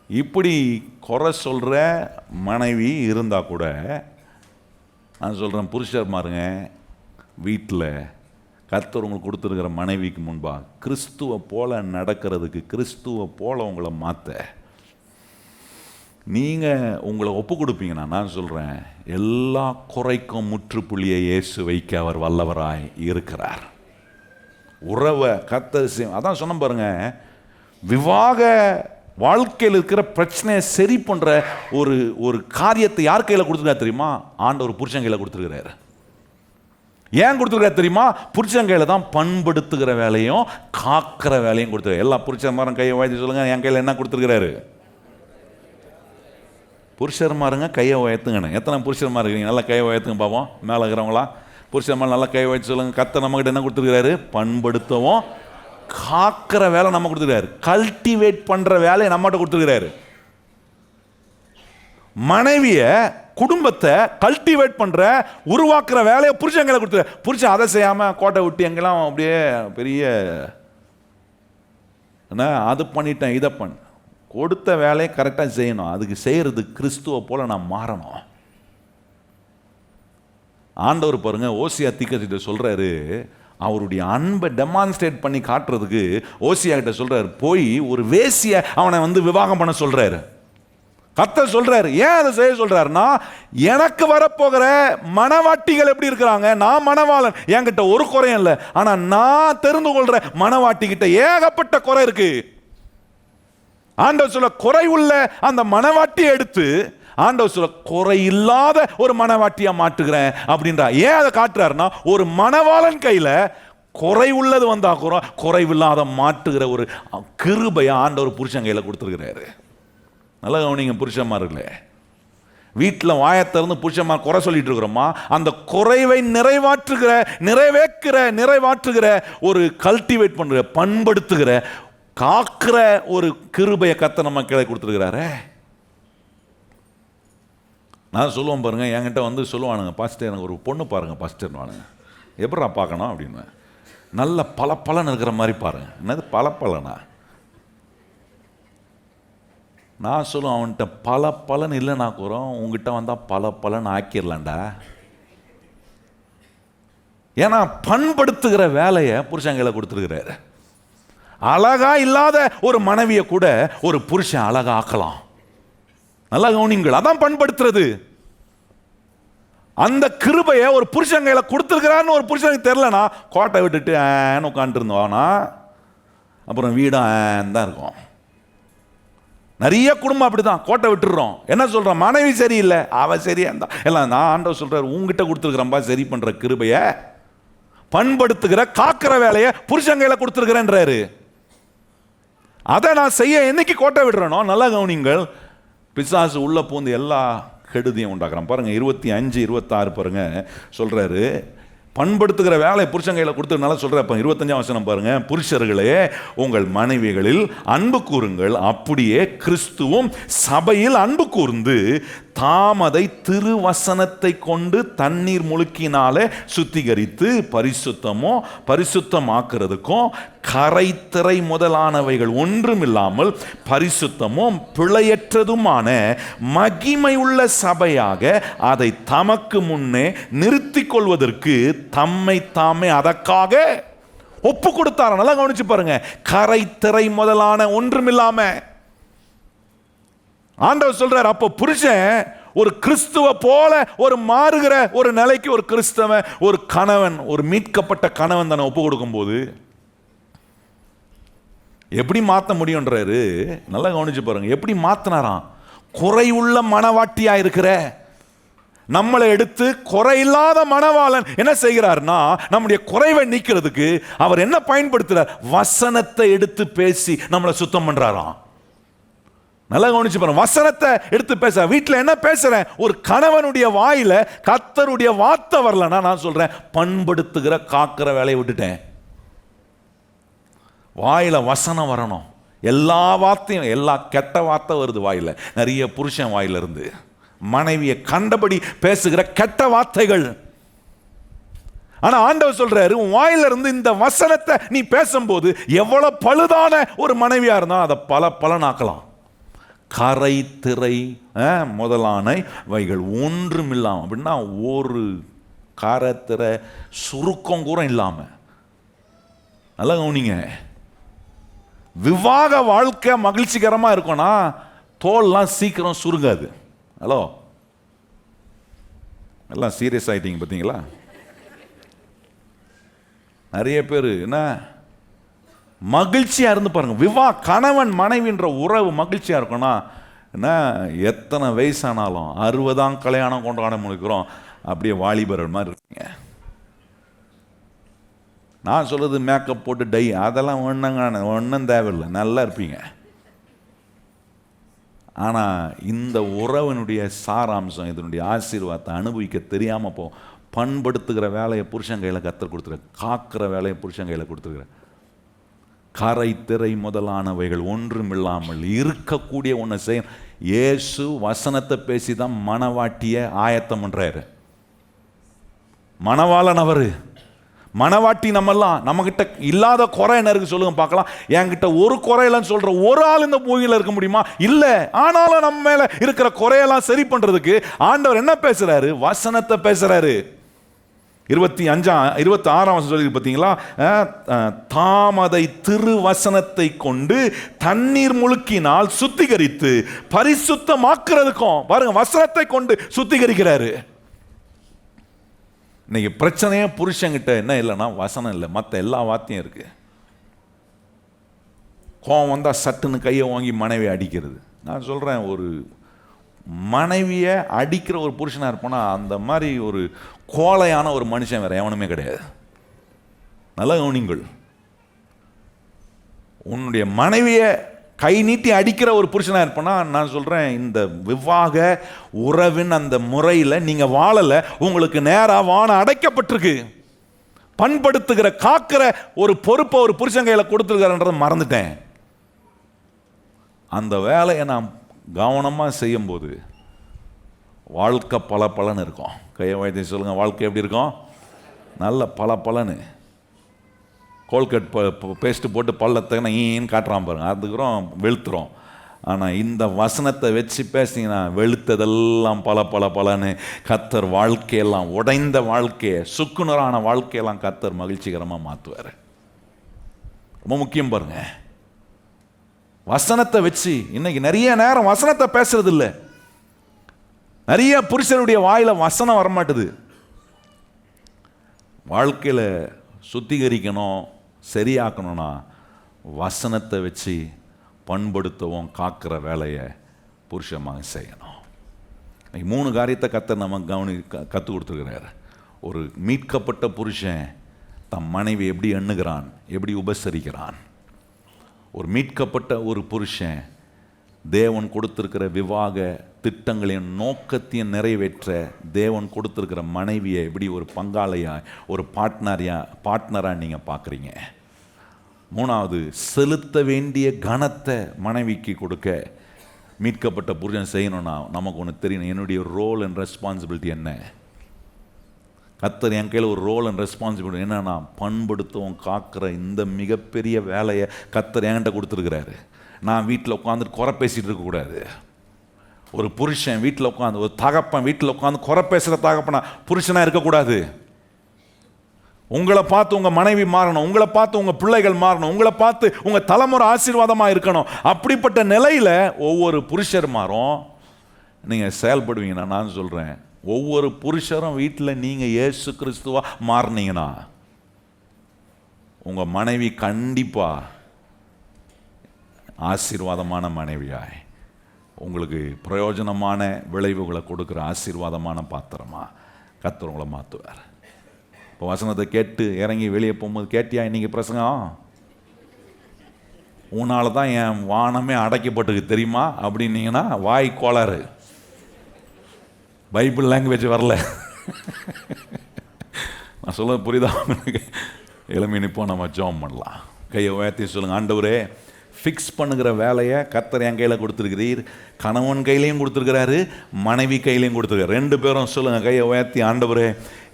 இப்படி குறை சொல்கிற மனைவி இருந்தால் கூட நான் சொல்கிறேன், புருஷர் மாருங்க, வீட்டில் கர்த்தர் உங்களுக்கு கொடுத்துருக்கிற மனைவிக்கு முன்பாக கிறிஸ்துவை போல நடக்கிறதுக்கு, கிறிஸ்துவை போல உங்களை மாற்ற நீங்கள் உங்களை ஒப்பு கொடுப்பீங்கன்னா, நான் சொல்கிறேன், எல்லா குறைக்கும் முற்றுப்புள்ளியை இயேசு வைக்க அவர் வல்லவராய் இருக்கிறார். உறவை கர்த்தர் அதான் சொன்ன பாருங்க, விவாக வாழ்க்கையில் இருக்கிற பிரச்சனையை சரி பண்ணுற ஒரு காரியத்தை யார் கையில் கொடுத்துருக்காரு தெரியுமா? ஆண்டவர் புருஷன் கையில் கொடுத்துருக்கிறாரு. ஏன் கொடுத்துருக்காரு தெரியுமா? புருஷன் கையில் தான் பண்படுத்துகிற வேலையும் காக்கிற வேலையும் கொடுத்துருக்காரு. எல்லா புருஷன்மாரும் கையை உயர்த்தி சொல்லுங்க, என் கையில் என்ன கொடுத்துருக்கிறாரு? புருஷன்மாருங்க கையை உயர்த்துங்கண்ணே. எத்தனை புருஷன்மார் இருக்கீங்க? நல்லா கையை உயர்த்துங்க பார்ப்போம். மேலே இருக்கிறவங்களா புருஷன்மார் நல்லா கையை உயர்த்தி சொல்லுங்க. கர்த்தர் நம்மகிட்ட என்ன கொடுத்துருக்கிறாரு? பண்படுத்தவும் காக்கிற வேலை நம்ம கொடுத்துருக்காரு. கல்டிவேட் பண்ற வேலையை நம்மகிட்ட கொடுத்துருக்கிறாரு. மனைவிய குடும்பத்தை கல்டிவேட் பண்ற உருவாக்குற வேலையை புருஷங்களை கொடுத்துருக்காரு. புருஷன் அதை செய்யாம கோட்டை விட்டு எங்கெல்லாம் அப்படியே பெரிய அது பண்ணிட்டேன் இதை பண்ண, கொடுத்த வேலையை கரெக்டாக செய்யணும். அதுக்கு செய்யறது கிறிஸ்துவ போல நான் மாறணும். ஆண்டவர் பாருங்க, ஓசியா தீர்க்கதரிசிட்ட சொல்றாரு, அவருடைய அன்பை டெமான்ஸ்ட்ரேட் பண்ணி காட்டுறதுக்கு ஓசியா கிட்ட சொல்றாரு, போய் ஒரு வேசிய அவனை வந்து விவாகம் பண்ண சொல்றாரு. கர்த்தர் சொல்றாரு, ஏன் அதை செய்ய சொல்றாருன்னா, எனக்கு வரப்போகிற மனவாட்டிகள் எப்படி இருக்கிறாங்க, நான் மனவாளன், என்கிட்ட ஒரு குறையும் இல்லை, ஆனா நான் தெரிந்து கொள்ற மனவாட்டி கிட்ட ஏகப்பட்ட குறை இருக்கு. ஆண்டவர் சொல்ல, குறை உள்ள அந்த மனவாட்டியை எடுத்து ஆண்டவர் சொல்ல குறை இல்லாத ஒரு மனவாட்டியா மாற்றுகிறேன் அப்படின்றா. ஏன் அதை காட்டுறாருன்னா, ஒரு மனவாளன் கையில குறை உள்ளது வந்தா குறைவில்லாத மாற்றுகிற ஒரு கிருபையை ஆண்டவர் புருஷன் கையில கொடுத்துருக்கிறாரு. நல்லா கவனிங்க புருஷன்மார்களே, வீட்டில் வாயத்திறந்து புருஷன்மார் குறை சொல்லிட்டு இருக்கிறோமா, அந்த குறைவை நிறைவாற்றுகிற ஒரு கல்டிவேட் பண்ற, பண்படுத்துகிற, காக்கிற ஒரு கிருபையை கர்த்தர் நம்ம கையில கொடுத்துருக்கிறாரே. நான் சொல்லுவேன் பாருங்க, என்கிட்ட வந்து சொல்லுவானுங்க, பாஸ்டர் எனக்கு ஒரு பொண்ணு பாருங்க பாஸ்டர்னு வானுங்க. எப்படா பார்க்கணும் அப்படின்னு, நல்ல பலன்னு இருக்கிற மாதிரி பாருங்க. என்னது பலனா? நான் சொல்லுவேன், அவன்கிட்ட பலன்னு இல்லைன்னா கூட உங்ககிட்ட வந்தால் பலன்னு ஆக்கிடலாண்டா. ஏன்னா பண்படுத்துகிற வேலையை புருஷன் கையில் கொடுத்துருக்கிறாரு. அழகா இல்லாத ஒரு மனைவியை கூட ஒரு புருஷன் அழகா ஆக்கலாம். நல்லா கவனிங்கள், அதான் பண்படுத்துறது. அந்த கிருபையை ஒரு புருஷன் கையில கொடுத்துருக்கிறான்னு ஒரு புருஷனுக்கு தெரியலனா, கோட்டை விட்டுட்டு உட்காந்துட்டு இருந்தோம்னா அப்புறம் வீடும் தான் இருக்கும். நிறைய குடும்பம் அப்படிதான், கோட்டை விட்டுறோம். என்ன சொல்றோம்? மனைவி சரியில்லை, அவ சரியா இருந்தா எல்லாம். நான் ஆண்டவர் சொல்றாரு, உங்ககிட்ட கொடுத்துருக்கிறப்பா சரி பண்ற கிருபைய, பண்படுத்துகிற காக்கிற வேலையை புருஷன் கையில கொடுத்துருக்கிறேன்றாரு. அதை நான் செய்ய என்னைக்கு கோட்டை விடுறேனோ, நல்லா கவனிங்கள், பிசாசு உள்ள பூந்து எல்லா கெடுதியும் உண்டாக்குறான். பாருங்க 25, 26 பாருங்க சொல்றாரு, பண்படுத்துகிற வேலை புருஷன் கையில் கொடுத்ததுனால சொல்கிறப்ப 25ஆம் வசனம் பாருங்க, புருஷர்களே உங்கள் மனைவிகளில் அன்பு கூறுங்கள், அப்படியே கிறிஸ்துவும் சபையில் அன்பு கூர்ந்து தாமதை திருவசனத்தை கொண்டு தண்ணீர் முழுக்கினாலே சுத்திகரித்து பரிசுத்தமாக்குறதுக்கும் கரைத்திரை முதலானவைகள் ஒன்றுமில்லாமல் பரிசுத்தமும் பிழையற்றதுமான மகிமை உள்ள சபையாக அதை தமக்கு முன்னே நிறுத்திக் கொள்வதற்கு தம்மை தாமே அதற்காக ஒப்பு கொடுத்தார். நல்லா கவனிச்சு பாருங்க, கரைத்திரை முதலான ஒன்றுமில்லாம ஆண்டவர் சொல்றார். அப்போ புருஷன் ஒரு கிறிஸ்துவ போல ஒரு மாறுகிற ஒரு நிலைக்கு ஒரு கிறிஸ்தவன், ஒரு கணவன், ஒரு மீட்கப்பட்ட கணவன் தானே ஒப்பு கொடுக்கும் போது எப்படி மாற்ற முடியும்ன்றாரு. நல்லா கவனிச்சு பாருங்க, எப்படி மாத்தினாராம். குறையுள்ள மனவாட்டியா இருக்கிற நம்மளை எடுத்து குறையில்லாத மணவாளன் என்ன செய்கிறார்னா, நம்முடைய குறைவை நீக்கிறதுக்கு அவர் என்ன பயன்படுத்துறார், வசனத்தை எடுத்து பேசி நம்மளை சுத்தம் பண்றாராம். நல்லா கவனிச்சு பாருங்க, வசனத்தை எடுத்து பேச. வீட்டில் என்ன பேசுறேன், ஒரு கணவனுடைய வாயில கர்த்தருடைய வார்த்தை வரலன்னா நான் சொல்றேன், பண்படுத்துகிற காக்கிற வேலையை விட்டுட்டேன். வாயில வசனம் வரணும். எல்லா வார்த்தையும், எல்லா கெட்ட வார்த்தை வருது வாயில. நிறைய புருஷன் வாயில இருந்து மனைவியை கண்டபடி பேசுகிற கெட்ட வார்த்தைகள். ஆனா ஆண்டவர் சொல்றாரு, உன் வாயில இருந்து இந்த வசனத்தை நீ பேசும்போது எவ்வளவு பழுதான ஒரு மனைவியா இருந்தாலும் அதை பலனாக்கலாம். கரை திரை முதலானவைகள் ஒன்றுமில்லாம, அப்படின்னா ஒரு காரத்திரை சுருக்கம் கூட இல்லாம. நல்லா கவனிங்க, விவாக வாழ்க்கை மகிழ்ச்சிகரமா இருக்கும்னா தோல்லாம் சீக்கிரம் சுருங்காது. ஹலோ, எல்லாம் சீரியஸ் ஆயிட்டீங்க பார்த்தீங்களா? நிறைய பேர் என்ன மகிழ்ச்சியா இருந்து பாருங்க, கணவன் மனைவின்ற உறவு மகிழ்ச்சியா இருக்கும்னா என்ன, எத்தனை வயசானாலும் 60ஆம் கல்யாணம் கொண்டாட முடிக்கிறோம், அப்படியே வாலிபர்கள் மாதிரி இருக்கீங்க. நான் சொல்றது மேக்கப் போட்டு டை அதெல்லாம் ஒன்றும் தேவையில்லை, நல்லா இருப்பீங்க. ஆனால் இந்த உறவினுடைய சாராம்சம், இதனுடைய ஆசீர்வாதத்தை அனுபவிக்க தெரியாமல் போ. பண்படுத்துகிற வேலையை புருஷன் கையில் கர்த்தர் கொடுத்துருக்க, காக்கிற வேலையை புருஷன் கையில் கொடுத்துருக்குற. கரை திரை முதலானவைகள் ஒன்றுமில்லாமல் இருக்கக்கூடிய ஒன்று செய்ய. இயேசு வசனத்தை பேசி தான் மணவாட்டிய ஆயத்தம் பண்றாரு. மணவாளன் அவரு, மணவாட்டி நம்மெல்லாம். நம்மகிட்ட இல்லாத குறை என்ன இருக்கு சொல்லுங்க பார்க்கலாம். என்கிட்ட ஒரு குறையெல்லாம் சொல்ற ஒரு ஆள் இந்த பூமியில் இருக்க முடியுமா? இல்ல. ஆனாலும் நம்ம மேல இருக்கிற குறையெல்லாம் சரி பண்றதுக்கு ஆண்டவர் என்ன பேசுறாரு, வசனத்தை பேசுறாரு. 26ஆம் சொல்லி பார்த்தீங்களா, தாமதை திருவசனத்தை கொண்டு தண்ணீர் முழுக்கினால் சுத்திகரித்து பரிசுத்தமாக்குறதுக்கும் பாருங்க, வசனத்தை கொண்டு சுத்திகரிக்கிறாரு. இன்னைக்கு பிரச்சனையே புருஷங்கிட்ட என்ன இல்லைன்னா வசனம் இல்லை, மற்ற எல்லா வார்த்தையும் இருக்கு. கோவம் வந்தால் சட்டுன்னு கையை வாங்கி மனைவியை அடிக்கிறது. நான் சொல்கிறேன், ஒரு மனைவியை அடிக்கிற ஒரு புருஷனாக இருப்போனா அந்த மாதிரி ஒரு கோழையான ஒரு மனுஷன் வேற எவனுமே கிடையாது. நல்ல கவனிங்கள், உன்னுடைய மனைவியை கை நீட்டி அடிக்கிற ஒரு புருஷனாக இருப்பேன்னா நான் சொல்கிறேன், இந்த விவாக உறவின் அந்த முறையில் நீங்கள் வாழலை. உங்களுக்கு நேராக வானம் அடைக்கப்பட்டிருக்கு. பண்படுத்துகிற காக்கிற ஒரு பொறுப்பை ஒரு புருஷன் கையில் கொடுத்துருக்காருன்றதை மறந்துட்டேன். அந்த வேலையை நான் கவனமாக செய்யும்போது வாழ்க்கை பலன்னு இருக்கும். கையை வைத்தியம் சொல்லுங்கள், வாழ்க்கை எப்படி இருக்கும்? நல்ல பலன்னு. கோல்கட் பேஸ்ட்டு போட்டு பள்ளத்தை ஈன்னு காட்டுறான் பாருங்க, அதுக்கப்புறம் வெளுத்துறோம். ஆனால் இந்த வசனத்தை வச்சு பேசிங்கன்னா வெளுத்ததெல்லாம் பலன்னு கர்த்தர் வாழ்க்கையெல்லாம், உடைந்த வாழ்க்கையை, சுக்குநரான வாழ்க்கையெல்லாம் கர்த்தர் மகிழ்ச்சிகரமாக மாற்றுவார். ரொம்ப முக்கியம் பாருங்க, வசனத்தை வச்சு. இன்னைக்கு நிறைய நேரம் வசனத்தை பேசுறது இல்லை. நிறைய புருஷனுடைய வாயில வசனம் வரமாட்டுது. வாழ்க்கையில் சுத்திகரிக்கணும், சரியாக்கணும்னா வசனத்தை வச்சு பண்படுத்தவும் காக்கிற வேலையை புருஷமாக செய்யணும். 3 காரியத்தை கர்த்தர் நமக்கு கற்றுக் கொடுத்துருக்கிறார். ஒரு மீட்கப்பட்ட புருஷன் தம் மனைவி எப்படி எண்ணுகிறான், எப்படி உபசரிக்கிறான். ஒரு மீட்கப்பட்ட ஒரு புருஷன் தேவன் கொடுத்திருக்கிற விவாக திட்டங்களின் நோக்கத்தையும் நிறைவேற்ற தேவன் கொடுத்திருக்கிற மனைவியை எப்படி ஒரு பங்காளியா, ஒரு பார்ட்னராக நீங்கள் பார்க்குறீங்க. மூணாவது, செலுத்த வேண்டிய கனத்தை மனைவிக்கு கொடுக்க மீட்கப்பட்ட புருஷன் செய்யணும்னா நமக்கு ஒன்று தெரியணும், என்னுடைய ரோல் அண்ட் ரெஸ்பான்சிபிலிட்டி என்ன. கர்த்தர் என் கையில் ஒரு ரோல் அண்ட் ரெஸ்பான்சிபிலிட்டி என்னன்னா, பண்படுத்தவும் காக்கிற இந்த மிகப்பெரிய வேலையை கர்த்தர் என்கிட்ட கொடுத்துருக்கிறாரு. நான் வீட்டில் உட்காந்துட்டு குறை பேசிகிட்டு இருக்கக்கூடாது. ஒரு புருஷன் வீட்டில் உட்காந்து, ஒரு தகப்பன் வீட்டில் உட்காந்து குறை பேசுகிற தகப்பனா புருஷனாக இருக்கக்கூடாது. உங்களை பார்த்து உங்கள் மனைவி மாறணும், உங்களை பார்த்து உங்கள் பிள்ளைகள் மாறணும், உங்களை பார்த்து உங்கள் தலைமுறை ஆசீர்வாதமாக இருக்கணும். அப்படிப்பட்ட நிலையில் ஒவ்வொரு புருஷருமாரும் நீங்கள் செயல்படுவீங்கன்னா, நான் சொல்கிறேன், ஒவ்வொரு புருஷரும் வீட்டில் நீங்கள் இயேசு கிறிஸ்துவா மாறினீங்கன்னா உங்கள் மனைவி கண்டிப்பாக ஆசீர்வாதமான மனைவியாய், உங்களுக்கு பிரயோஜனமான விளைவுகளை கொடுக்குற ஆசீர்வாதமான பாத்திரமா கர்த்தர் உங்களை மாற்றுவார். இப்போ வசனத்தை கேட்டு இறங்கி வெளியே போகும்போது, கேட்டியா இன்னைக்கு பிரசங்கம், உன்னால தான் என் வானமே அடைக்கப்பட்டுக்கு தெரியுமா அப்படின்னீங்கன்னா வாய் கோளாறு, பைபிள் லாங்குவேஜ் வரல. நான் சொல்ல புரியுதா? எளிமை நிற்போம், நம்ம ஜெபம் பண்ணலாம். கையை உயர்த்தி சொல்லுங்கள், ஆண்டவரே ஃபிக்ஸ் பண்ணுகிற வேலையை கர்த்தர் என் கையில் கொடுத்துருக்கிறீர். கணவன் கையிலையும் கொடுத்துருக்கிறாரு, மனைவி கையிலையும் கொடுத்துருக்காரு. ரெண்டு பேரும் சொல்லுங்கள், கையை உயர்த்தி, ஆண்டவரே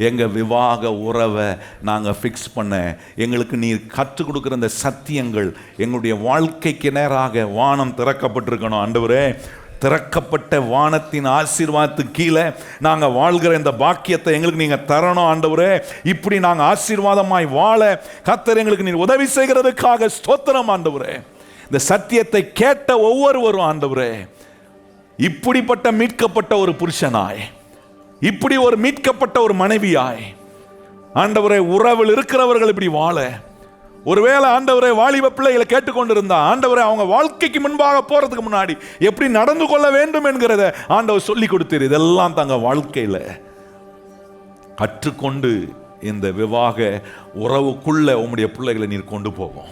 எங்கள் விவாக உறவை நாங்கள் ஃபிக்ஸ் பண்ண எங்களுக்கு நீர் கற்றுக் கொடுக்குற இந்த சத்தியங்கள் எங்களுடைய வாழ்க்கைக்கு நேராக வானம் திறக்கப்பட்டிருக்கணும். ஆண்டவரே, திறக்கப்பட்ட வானத்தின் ஆசீர்வாதத்துக்கு கீழே நாங்கள் வாழ்கிற இந்த பாக்கியத்தை எங்களுக்கு நீங்கள் தரணும். ஆண்டவரே, இப்படி நாங்கள் ஆசீர்வாதமாய் வாழ கர்த்தர் எங்களுக்கு நீர் உதவி செய்கிறதுக்காக ஸ்தோத்திரம். ஆண்டவரே, இந்த சத்தியத்தை கேட்ட ஒவ்வொருவரும் ஆண்டவரே, இப்படிப்பட்ட மீட்கப்பட்ட ஒரு புருஷனாய், இப்படி ஒரு மீட்கப்பட்ட ஒரு மனைவியாய், ஆண்டவரே உறவில் இருக்கிறவர்கள் இப்படி வாழ, ஒருவேளை ஆண்டவரே வாலிப பிள்ளைகளை கேட்டுக்கொண்டிருந்தா, ஆண்டவரே அவங்க வாழ்க்கைக்கு முன்பாக போறதுக்கு முன்னாடி எப்படி நடந்து கொள்ள வேண்டும் என்கிறத ஆண்டவர் சொல்லி கொடுத்தீர். இதெல்லாம் தங்க வாழ்க்கையில் கற்றுக்கொண்டு இந்த விவாக உறவுக்குள்ள உம்முடைய பிள்ளைகளை நீர் கொண்டு போகும்.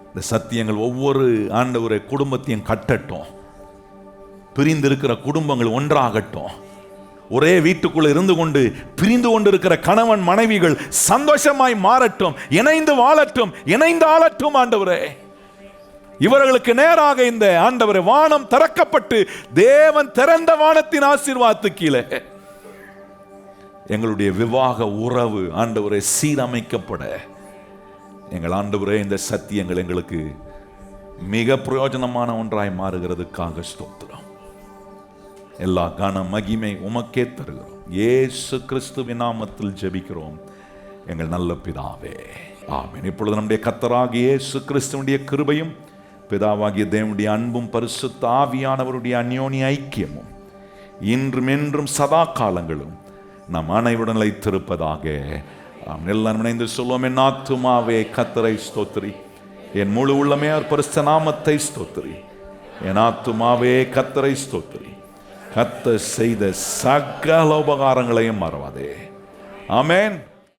இந்த சத்தியங்கள் ஒவ்வொரு ஆண்டவரே குடும்பத்தையும் கட்டட்டும். பிரிந்திருக்கிற குடும்பங்கள் ஒன்றாகட்டும். ஒரே வீட்டுக்குள்ள இருந்து கொண்டு பிரிந்து கொண்டு இருக்கிற கணவன் மனைவிகள் சந்தோஷமாய் மாறட்டும், இணைந்து வாழட்டும், இணைந்து ஆளட்டும். ஆண்டவரே, இவர்களுக்கு நேராக இந்த ஆண்டவரே வானம் திறக்கப்பட்டு தேவன் திறந்த வானத்தின் ஆசீர்வாதத்துக்கு கீழே எங்களுடைய விவாக உறவு ஆண்டவரே சீரமைக்கப்பட எங்கள் ஆண்டவரே இந்த சத்தியங்கள் எங்களுக்கு மிக பிரயோஜனமான ஒன்றாய் மாறுகிறதுக்காக ஸ்தோத்திரம். எல்லா கன மகிமை உமக்கே தருகிறோம். இயேசு கிறிஸ்துவின் நாமத்தில் ஜெபிக்கிறோம் எங்கள் நல்ல பிதாவே, ஆமென். இப்பொழுது நம்முடைய கர்த்தராகிய இயேசு கிறிஸ்துவினுடைய கிருபையும் பிதாவாகிய தேவனுடைய அன்பும் பரிசுத்த ஆவியானவருடைய அந்யோன்ய ஐக்கியமும் இன்றும் என்றும் சதா காலங்களும் நம் அனைவருடன் நிலைத்திருப்பதாக. எல்லாரும் இணைந்து சொல்லுவோம், என் ஆத்துமாவே கர்த்தரை ஸ்தோத்திரி, என் முழு உள்ளமே அவர் பரிசுத்த நாமத்தை ஸ்தோத்திரி. என் ஆத்துமாவே கர்த்தரை ஸ்தோத்திரி, கர்த்தர் செய்த சகல உபகாரங்களையும் மறவாதே. ஆமென்.